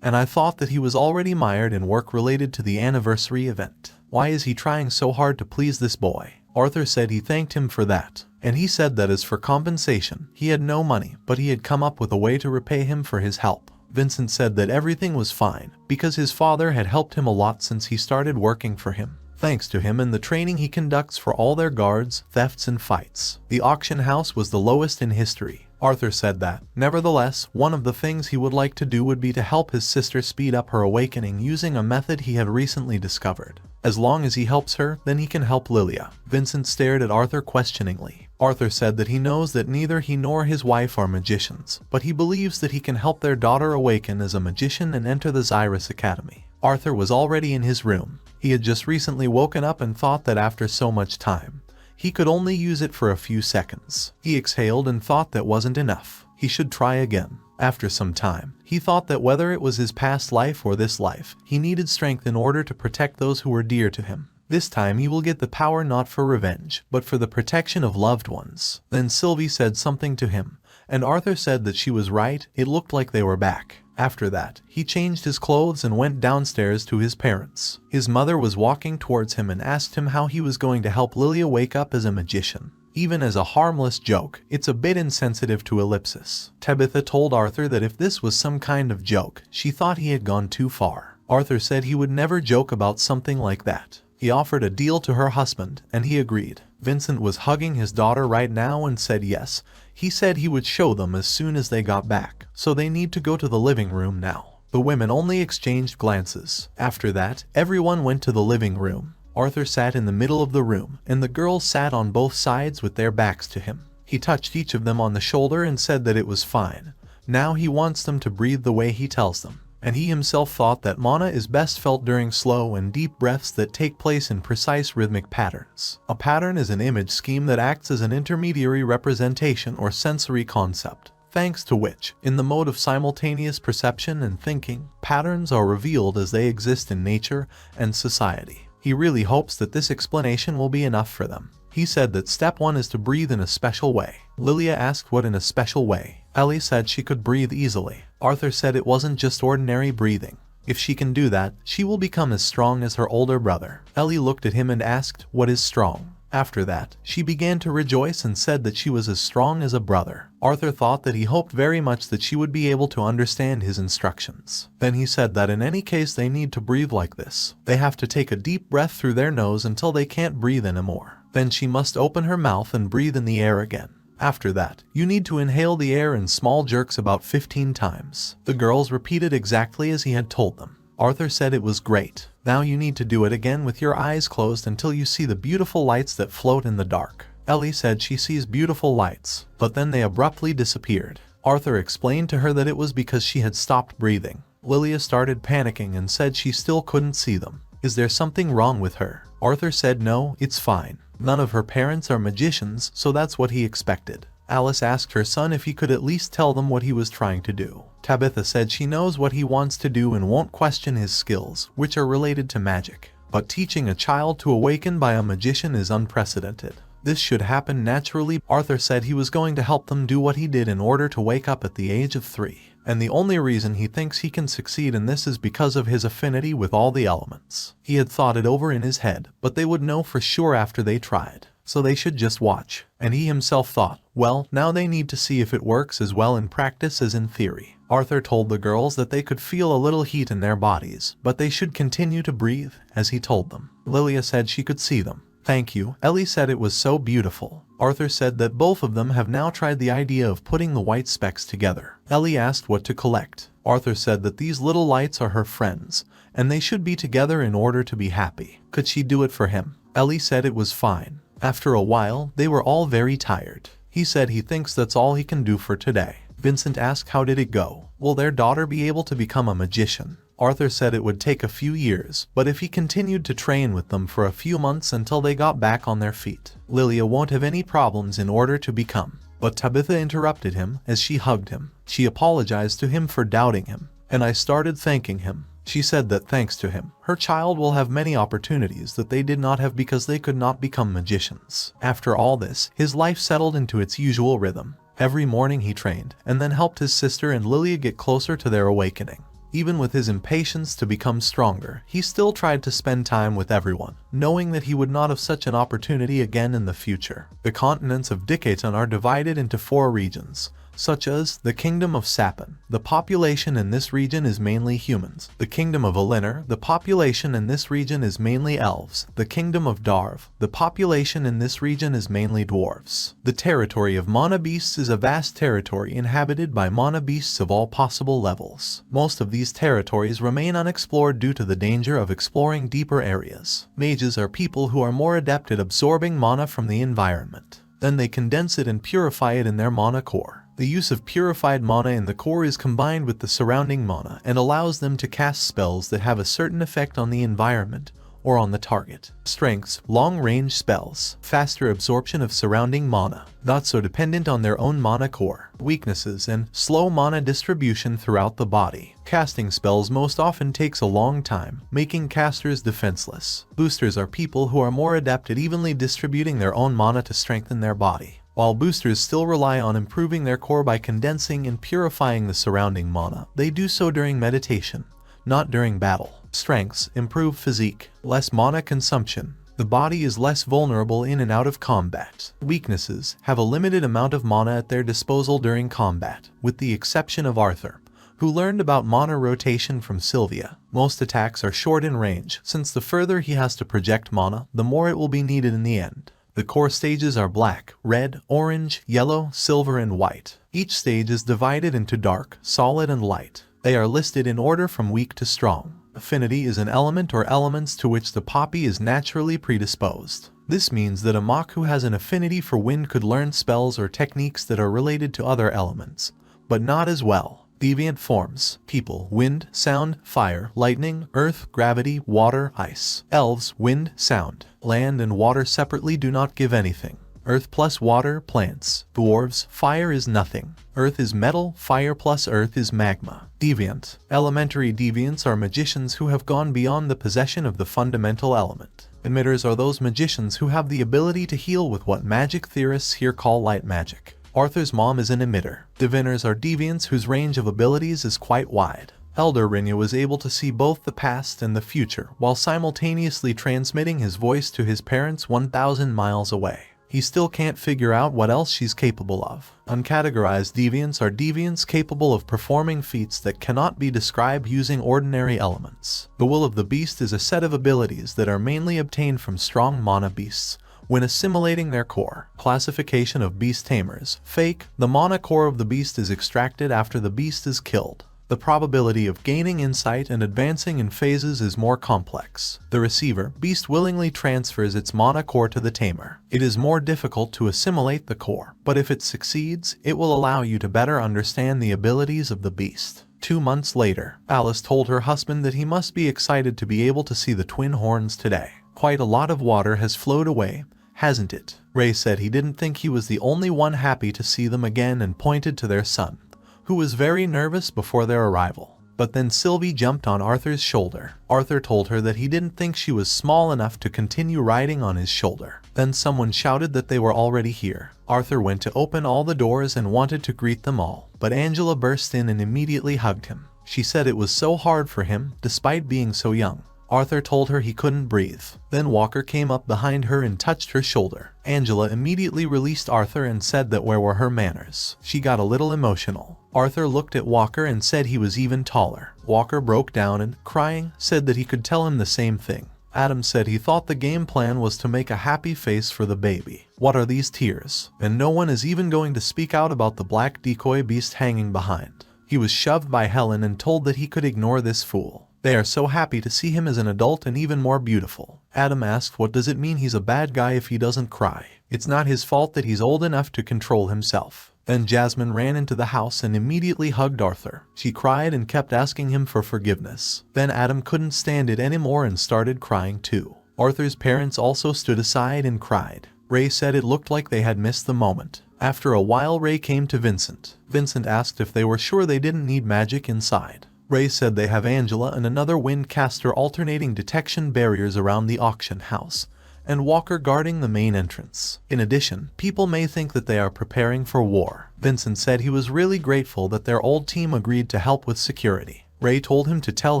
and I thought that he was already mired in work related to the anniversary event. Why is he trying so hard to please this boy? Arthur said he thanked him for that, and he said that as for compensation, he had no money, but he had come up with a way to repay him for his help. Vincent said that everything was fine, because his father had helped him a lot since he started working for him. Thanks to him and the training he conducts for all their guards, thefts and fights. The auction house was the lowest in history. Arthur said that, nevertheless, one of the things he would like to do would be to help his sister speed up her awakening using a method he had recently discovered. As long as he helps her, then he can help Lilia. Vincent stared at Arthur questioningly. Arthur said that he knows that neither he nor his wife are magicians, but he believes that he can help their daughter awaken as a magician and enter the Xyrus Academy. Arthur was already in his room. He had just recently woken up and thought that after so much time, he could only use it for a few seconds. He exhaled and thought that wasn't enough. He should try again. After some time, he thought that whether it was his past life or this life, he needed strength in order to protect those who were dear to him. This time he will get the power not for revenge, but for the protection of loved ones. Then Sylvie said something to him, and Arthur said that she was right. It looked like they were back. After that, he changed his clothes and went downstairs to his parents. His mother was walking towards him and asked him how he was going to help Lilia wake up as a magician. Even as a harmless joke, it's a bit insensitive to ellipsis. Tabitha told Arthur that if this was some kind of joke, she thought he had gone too far. Arthur said he would never joke about something like that. He offered a deal to her husband, and he agreed. Vincent was hugging his daughter right now and said yes. He said he would show them as soon as they got back, so they need to go to the living room now. The women only exchanged glances. After that, everyone went to the living room. Arthur sat in the middle of the room, and the girls sat on both sides with their backs to him. He touched each of them on the shoulder and said that it was fine. Now he wants them to breathe the way he tells them. And he himself thought that mana is best felt during slow and deep breaths that take place in precise rhythmic patterns. A pattern is an image scheme that acts as an intermediary representation or sensory concept, thanks to which, in the mode of simultaneous perception and thinking, patterns are revealed as they exist in nature and society. He really hopes that this explanation will be enough for them. He said that step 1 is to breathe in a special way. Lilia asked what in a special way. Ellie said she could breathe easily. Arthur said it wasn't just ordinary breathing. If she can do that, she will become as strong as her older brother. Ellie looked at him and asked, "What is strong?" After that, she began to rejoice and said that she was as strong as a brother. Arthur thought that he hoped very much that she would be able to understand his instructions. Then he said that in any case they need to breathe like this. They have to take a deep breath through their nose until they can't breathe anymore. Then she must open her mouth and breathe in the air again. After that, you need to inhale the air in small jerks about 15 times. The girls repeated exactly as he had told them. Arthur said it was great. Now you need to do it again with your eyes closed until you see the beautiful lights that float in the dark. Ellie said she sees beautiful lights, but then they abruptly disappeared. Arthur explained to her that it was because she had stopped breathing. Lilia started panicking and said she still couldn't see them. Is there something wrong with her? Arthur said no, it's fine. None of her parents are magicians, so that's what he expected. Alice asked her son if he could at least tell them what he was trying to do. Tabitha said she knows what he wants to do and won't question his skills, which are related to magic. But teaching a child to awaken by a magician is unprecedented. This should happen naturally. Arthur said he was going to help them do what he did in order to wake up at the age of 3. And the only reason he thinks he can succeed in this is because of his affinity with all the elements. He had thought it over in his head, but they would know for sure after they tried. So they should just watch. And he himself thought, well, now they need to see if it works as well in practice as in theory. Arthur told the girls that they could feel a little heat in their bodies, but they should continue to breathe, as he told them. Lilia said she could see them. Thank you. Ellie said it was so beautiful. Arthur said that both of them have now tried the idea of putting the white specks together. Ellie asked what to collect. Arthur said that these little lights are her friends, and they should be together in order to be happy. Could she do it for him? Ellie said it was fine. After a while, they were all very tired. He said he thinks that's all he can do for today. Vincent asked how did it go? Will their daughter be able to become a magician? Arthur said it would take a few years, but if he continued to train with them for a few months until they got back on their feet, Lilia won't have any problems in order to become. But Tabitha interrupted him as she hugged him. She apologized to him for doubting him, and I started thanking him. She said that thanks to him, her child will have many opportunities that they did not have because they could not become magicians. After all this, his life settled into its usual rhythm. Every morning he trained, and then helped his sister and Lilia get closer to their awakening. Even with his impatience to become stronger, he still tried to spend time with everyone, knowing that he would not have such an opportunity again in the future. The continents of Diketan are divided into 4 regions. such as the Kingdom of Sapin. The population in this region is mainly humans. The Kingdom of Elinor. The population in this region is mainly elves. The Kingdom of Darv. The population in this region is mainly dwarves. The territory of mana beasts is a vast territory inhabited by mana beasts of all possible levels. Most of these territories remain unexplored due to the danger of exploring deeper areas. Mages are people who are more adept at absorbing mana from the environment. Then they condense it and purify it in their mana core. The use of purified mana in the core is combined with the surrounding mana and allows them to cast spells that have a certain effect on the environment or on the target. Strengths: long-range spells, faster absorption of surrounding mana, not so dependent on their own mana core. Weaknesses: and slow mana distribution throughout the body. Casting spells most often takes a long time, making casters defenseless. Boosters are people who are more adept at evenly distributing their own mana to strengthen their body. While boosters still rely on improving their core by condensing and purifying the surrounding mana, they do so during meditation, not during battle. Strengths: improved physique, less mana consumption. The body is less vulnerable in and out of combat. Weaknesses: have a limited amount of mana at their disposal during combat, with the exception of Arthur, who learned about mana rotation from Sylvia. Most attacks are short in range, since the further he has to project mana, the more it will be needed in the end. The core stages are black, red, orange, yellow, silver, and white. Each stage is divided into dark, solid, and light. They are listed in order from weak to strong. Affinity is an element or elements to which the poppy is naturally predisposed. This means that a Mach who has an affinity for wind could learn spells or techniques that are related to other elements, but not as well. Deviant forms: people, wind, sound, fire, lightning, earth, gravity, water, ice. Elves: wind, sound. Land and water separately do not give anything. Earth plus water, plants. Dwarves: fire is nothing. Earth is metal, fire plus earth is magma. Deviant. Elementary deviants are magicians who have gone beyond the possession of the fundamental element. Emitters are those magicians who have the ability to heal with what magic theorists here call light magic. Arthur's mom is an emitter. Diviners are deviants whose range of abilities is quite wide. Elder Rinya was able to see both the past and the future while simultaneously transmitting his voice to his parents 1,000 miles away. He still can't figure out what else she's capable of. Uncategorized deviants are deviants capable of performing feats that cannot be described using ordinary elements. The Will of the Beast is a set of abilities that are mainly obtained from strong mana beasts when assimilating their core. Classification of beast tamers. Fake. The mana core of the beast is extracted after the beast is killed. The probability of gaining insight and advancing in phases is more complex. The receiver beast willingly transfers its mana core to the tamer. It is more difficult to assimilate the core, but if it succeeds, it will allow you to better understand the abilities of the beast. 2 months later, Alice told her husband that he must be excited to be able to see the twin horns today. Quite a lot of water has flowed away, hasn't it? Ray said he didn't think he was the only one happy to see them again and pointed to their son, who was very nervous before their arrival. But then Sylvie jumped on Arthur's shoulder. Arthur told her that he didn't think she was small enough to continue riding on his shoulder. Then someone shouted that they were already here. Arthur went to open all the doors and wanted to greet them all, but Angela burst in and immediately hugged him. She said it was so hard for him, despite being so young. Arthur told her he couldn't breathe. Then Walker came up behind her and touched her shoulder. Angela immediately released Arthur and said that where were her manners. She got a little emotional. Arthur looked at Walker and said he was even taller. Walker broke down and, crying, said that he could tell him the same thing. Adam said he thought the game plan was to make a happy face for the baby. What are these tears? And no one is even going to speak out about the black decoy beast hanging behind. He was shoved by Helen and told that he could ignore this fool. They are so happy to see him as an adult and even more beautiful. Adam asked, what does it mean he's a bad guy if he doesn't cry? It's not his fault that he's old enough to control himself. Then Jasmine ran into the house and immediately hugged Arthur. She cried and kept asking him for forgiveness. Then Adam couldn't stand it anymore and started crying too. Arthur's parents also stood aside and cried. Ray said it looked like they had missed the moment. After a while, Ray came to Vincent. Vincent asked if they were sure they didn't need magic inside. Ray said they have Angela and another wind caster alternating detection barriers around the auction house, and Walker guarding the main entrance. In addition, people may think that they are preparing for war. Vincent said he was really grateful that their old team agreed to help with security. Ray told him to tell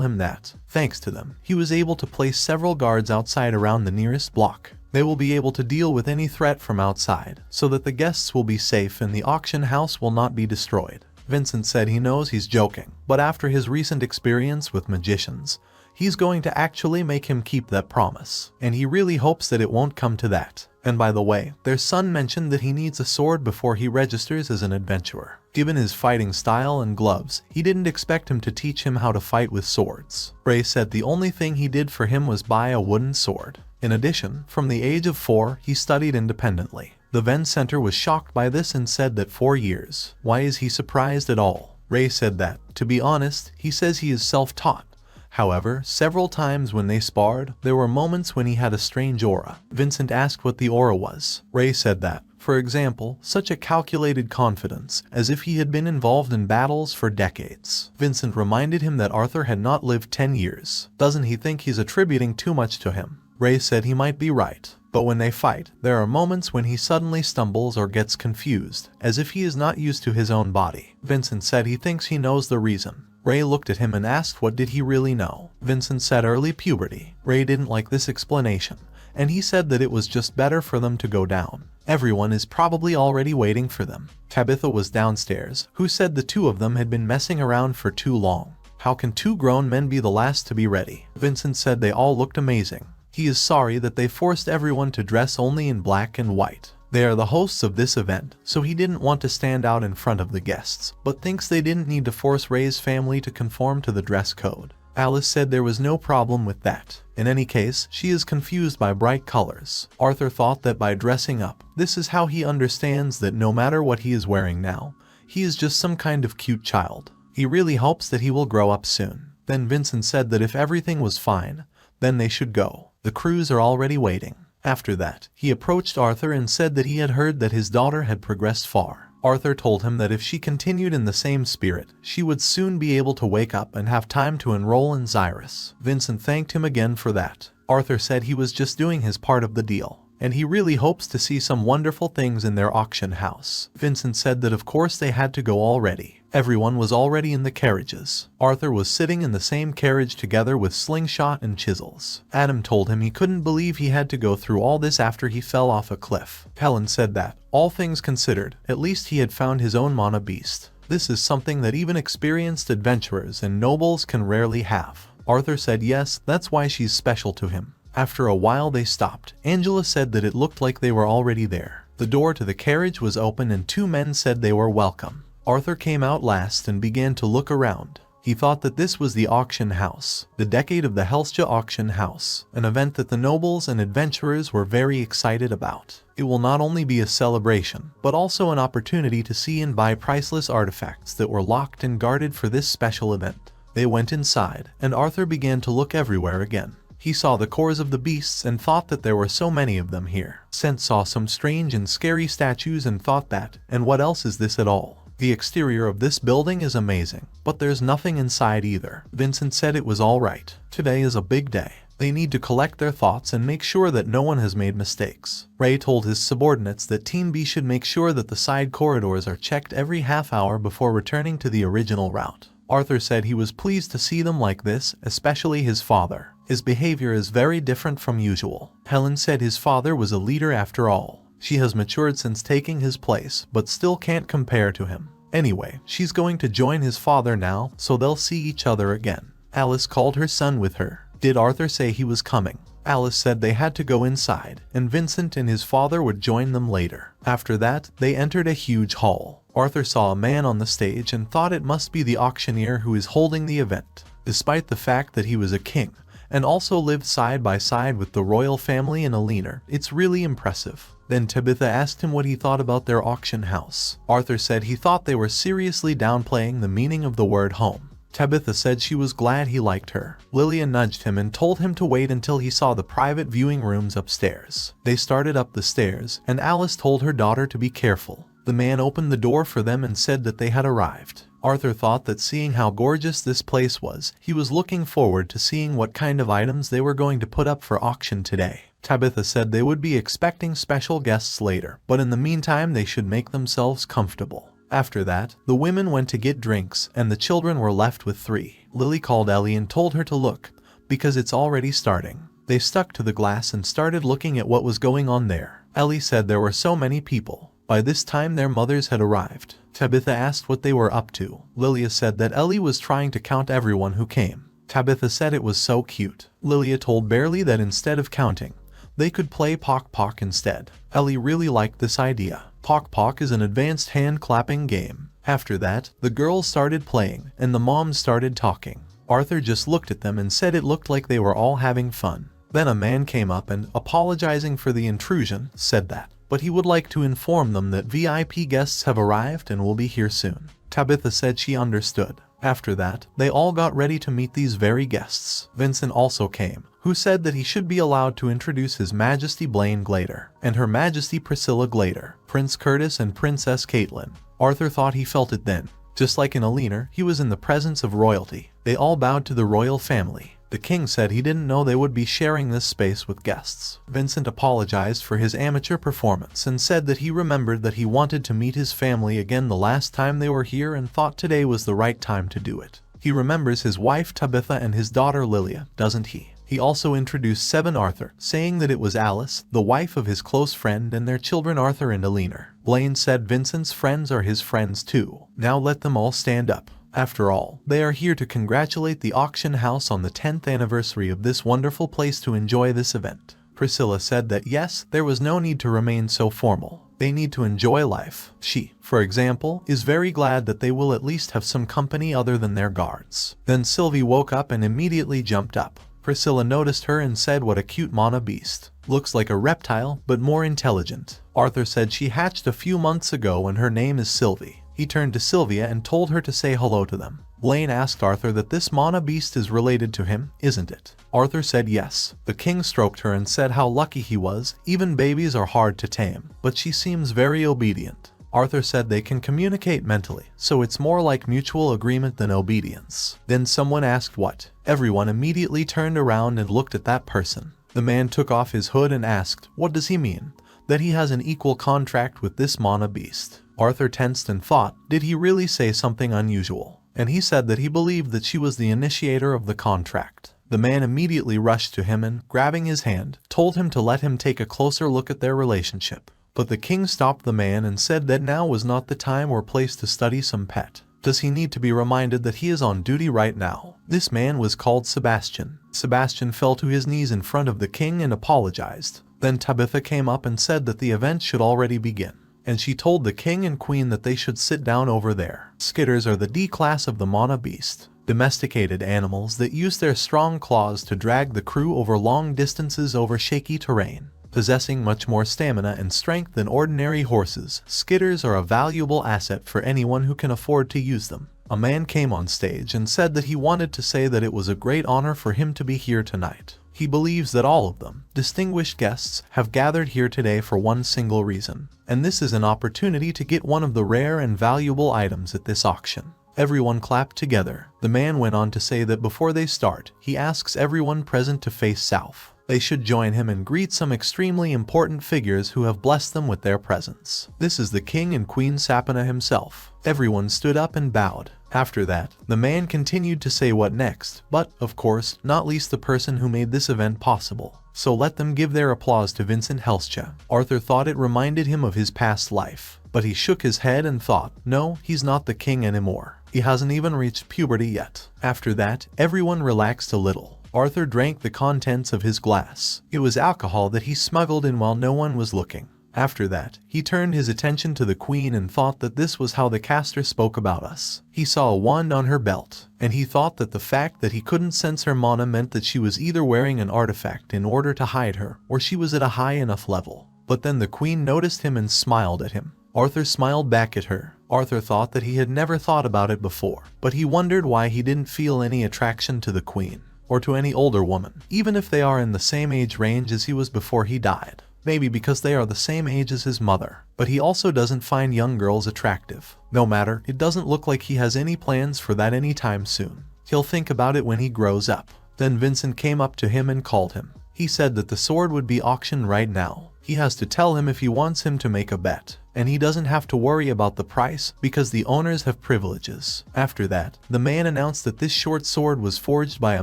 him that, thanks to them, he was able to place several guards outside around the nearest block. They will be able to deal with any threat from outside, so that the guests will be safe and the auction house will not be destroyed. Vincent said he knows he's joking, but after his recent experience with magicians, he's going to actually make him keep that promise, and he really hopes that it won't come to that. And by the way, their son mentioned that he needs a sword before he registers as an adventurer. Given his fighting style and gloves, he didn't expect him to teach him how to fight with swords. Ray said the only thing he did for him was buy a wooden sword. In addition, from the age of 4, he studied independently. The Venn Center was shocked by this and said that 4 years. Why is he surprised at all? Ray said that, to be honest, he says he is self-taught. However, several times when they sparred, there were moments when he had a strange aura. Vincent asked what the aura was. Ray said that, for example, such a calculated confidence, as if he had been involved in battles for decades. Vincent reminded him that Arthur had not lived 10 years. Doesn't he think he's attributing too much to him? Ray said he might be right, but when they fight, there are moments when he suddenly stumbles or gets confused, as if he is not used to his own body. Vincent said he thinks he knows the reason. Ray looked at him and asked what did he really know. Vincent said early puberty. Ray didn't like this explanation, and he said that it was just better for them to go down. Everyone is probably already waiting for them. Tabitha was downstairs, who said the two of them had been messing around for too long. How can 2 grown men be the last to be ready? Vincent said they all looked amazing. He is sorry that they forced everyone to dress only in black and white. They are the hosts of this event, so he didn't want to stand out in front of the guests, but thinks they didn't need to force Ray's family to conform to the dress code. Alice said there was no problem with that. In any case, she is confused by bright colors. Arthur thought that by dressing up, this is how he understands that no matter what he is wearing now, he is just some kind of cute child. He really hopes that he will grow up soon. Then Vincent said that if everything was fine, then they should go. The crews are already waiting. After that, he approached Arthur and said that he had heard that his daughter had progressed far. Arthur told him that if she continued in the same spirit, she would soon be able to wake up and have time to enroll in Xyrus. Vincent thanked him again for that. Arthur said he was just doing his part of the deal, and he really hopes to see some wonderful things in their auction house. Vincent said that of course they had to go already. Everyone was already in the carriages. Arthur was sitting in the same carriage together with Slingshot and chisels. Adam told him he couldn't believe he had to go through all this after he fell off a cliff. Helen said that, all things considered, at least he had found his own mana beast. This is something that even experienced adventurers and nobles can rarely have. Arthur said yes, that's why she's special to him. After a while they stopped. Angela said that it looked like they were already there. The door to the carriage was open and 2 men said they were welcome. Arthur came out last and began to look around. He thought that this was the auction house, the Decade of the Helstia auction house, an event that the nobles and adventurers were very excited about. It will not only be a celebration, but also an opportunity to see and buy priceless artifacts that were locked and guarded for this special event. They went inside, and Arthur began to look everywhere again. He saw the cores of the beasts and thought that there were so many of them here. Sent saw some strange and scary statues and thought that, and what else is this at all? The exterior of this building is amazing, but there's nothing inside either. Vincent said it was alright. Today is a big day. They need to collect their thoughts and make sure that no one has made mistakes. Ray told his subordinates that Team B should make sure that the side corridors are checked every half hour before returning to the original route. Arthur said he was pleased to see them like this, especially his father. His behavior is very different from usual. Helen said his father was a leader after all. She has matured since taking his place, but still can't compare to him. Anyway, she's going to join his father now, so they'll see each other again. Alice called her son with her. Did Arthur say he was coming? Alice said they had to go inside, and Vincent and his father would join them later. After that, they entered a huge hall. Arthur saw a man on the stage and thought it must be the auctioneer who is holding the event. Despite the fact that he was a king, and also lived side by side with the royal family in Alina, it's really impressive. Then Tabitha asked him what he thought about their auction house. Arthur said he thought they were seriously downplaying the meaning of the word home. Tabitha said she was glad he liked her. Lilia nudged him and told him to wait until he saw the private viewing rooms upstairs. They started up the stairs, and Alice told her daughter to be careful. The man opened the door for them and said that they had arrived. Arthur thought that seeing how gorgeous this place was, he was looking forward to seeing what kind of items they were going to put up for auction today. Tabitha said they would be expecting special guests later, but in the meantime they should make themselves comfortable. After that, the women went to get drinks, and the children were left with 3. Lily called Ellie and told her to look, because it's already starting. They stuck to the glass and started looking at what was going on there. Ellie said there were so many people. By this time their mothers had arrived. Tabitha asked what they were up to. Lilia said that Ellie was trying to count everyone who came. Tabitha said it was so cute. Lilia told Barely that instead of counting, they could play Pock Pock instead. Ellie really liked this idea. Pock Pock is an advanced hand-clapping game. After that, the girls started playing, and the moms started talking. Arthur just looked at them and said it looked like they were all having fun. Then a man came up and, apologizing for the intrusion, said that, but he would like to inform them that VIP guests have arrived and will be here soon. Tabitha said she understood. After that, they all got ready to meet these very guests. Vincent also came, who said that he should be allowed to introduce His Majesty Blaine Glader and Her Majesty Priscilla Glader, Prince Curtis and Princess Caitlin. Arthur thought he felt it then. Just like in Aliner, he was in the presence of royalty. They all bowed to the royal family. The king said he didn't know they would be sharing this space with guests. Vincent apologized for his amateur performance and said that he remembered that he wanted to meet his family again the last time they were here and thought today was the right time to do it. He remembers his wife Tabitha and his daughter Lilia, doesn't he? He also introduced Seven Arthur, saying that it was Alice, the wife of his close friend, and their children Arthur and Aliner. Blaine said Vincent's friends are his friends too. Now let them all stand up. After all, they are here to congratulate the auction house on the 10th anniversary of this wonderful place to enjoy this event. Priscilla said that yes, there was no need to remain so formal. They need to enjoy life. She, for example, is very glad that they will at least have some company other than their guards. Then Sylvie woke up and immediately jumped up. Priscilla noticed her and said what a cute mana beast. Looks like a reptile, but more intelligent. Arthur said she hatched a few months ago and her name is Sylvie. He turned to Sylvia and told her to say hello to them. Blaine asked Arthur that this mana beast is related to him, isn't it? Arthur said yes. The king stroked her and said how lucky he was. Even babies are hard to tame, but she seems very obedient. Arthur said they can communicate mentally, so it's more like mutual agreement than obedience. Then someone asked what. Everyone immediately turned around and looked at that person. The man took off his hood and asked, what does he mean? That he has an equal contract with this mana beast. Arthur tensed and thought, did he really say something unusual? And he said that he believed that she was the initiator of the contract. The man immediately rushed to him and, grabbing his hand, told him to let him take a closer look at their relationship. But the king stopped the man and said that now was not the time or place to study some pet. Does he need to be reminded that he is on duty right now? This man was called Sebastian. Sebastian fell to his knees in front of the king and apologized. Then Tabitha came up and said that the event should already begin. And she told the king and queen that they should sit down over there. Skitters are the D class of the mana beast. Domesticated animals that use their strong claws to drag the crew over long distances over shaky terrain. Possessing much more stamina and strength than ordinary horses, skitters are a valuable asset for anyone who can afford to use them. A man came on stage and said that he wanted to say that it was a great honor for him to be here tonight. He believes that all of them, distinguished guests, have gathered here today for one single reason, and this is an opportunity to get one of the rare and valuable items at this auction. Everyone clapped together. The man went on to say that before they start, he asks everyone present to face south. They should join him and greet some extremely important figures who have blessed them with their presence. This is the king and queen Sapana himself. Everyone stood up and bowed. After that, the man continued to say what next, but, of course, not least the person who made this event possible. So let them give their applause to Vincent Helscha. Arthur thought it reminded him of his past life, but he shook his head and thought, no, he's not the king anymore. He hasn't even reached puberty yet. After that, everyone relaxed a little. Arthur drank the contents of his glass. It was alcohol that he smuggled in while no one was looking. After that, he turned his attention to the queen and thought that this was how the caster spoke about us. He saw a wand on her belt, and he thought that the fact that he couldn't sense her mana meant that she was either wearing an artifact in order to hide her, or she was at a high enough level. But then the queen noticed him and smiled at him. Arthur smiled back at her. Arthur thought that he had never thought about it before, but he wondered why he didn't feel any attraction to the queen, or to any older woman, even if they are in the same age range as he was before he died. Maybe because they are the same age as his mother. But he also doesn't find young girls attractive. No matter, it doesn't look like he has any plans for that anytime soon. He'll think about it when he grows up. Then Vincent came up to him and called him. He said that the sword would be auctioned right now. He has to tell him if he wants him to make a bet, and he doesn't have to worry about the price because the owners have privileges. After that, the man announced that this short sword was forged by a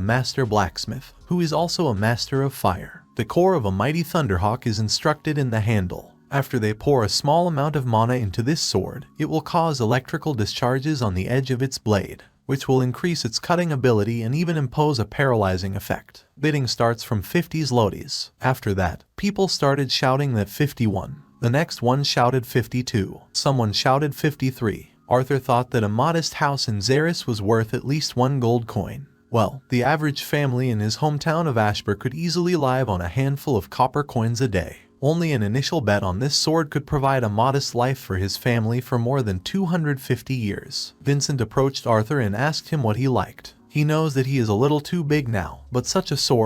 master blacksmith, who is also a master of fire. The core of a mighty thunderhawk is instructed in the handle. After they pour a small amount of mana into this sword, it will cause electrical discharges on the edge of its blade, which will increase its cutting ability and even impose a paralyzing effect. Bidding starts from 50 zlotys. After that, people started shouting that 51. The next one shouted 52. Someone shouted 53. Arthur thought that a modest house in Xeris was worth at least 1 gold coin. Well, the average family in his hometown of Ashbur could easily live on a handful of copper coins a day. Only an initial bet on this sword could provide a modest life for his family for more than 250 years. Vincent approached Arthur and asked him what he liked. He knows that he is a little too big now, but such a sword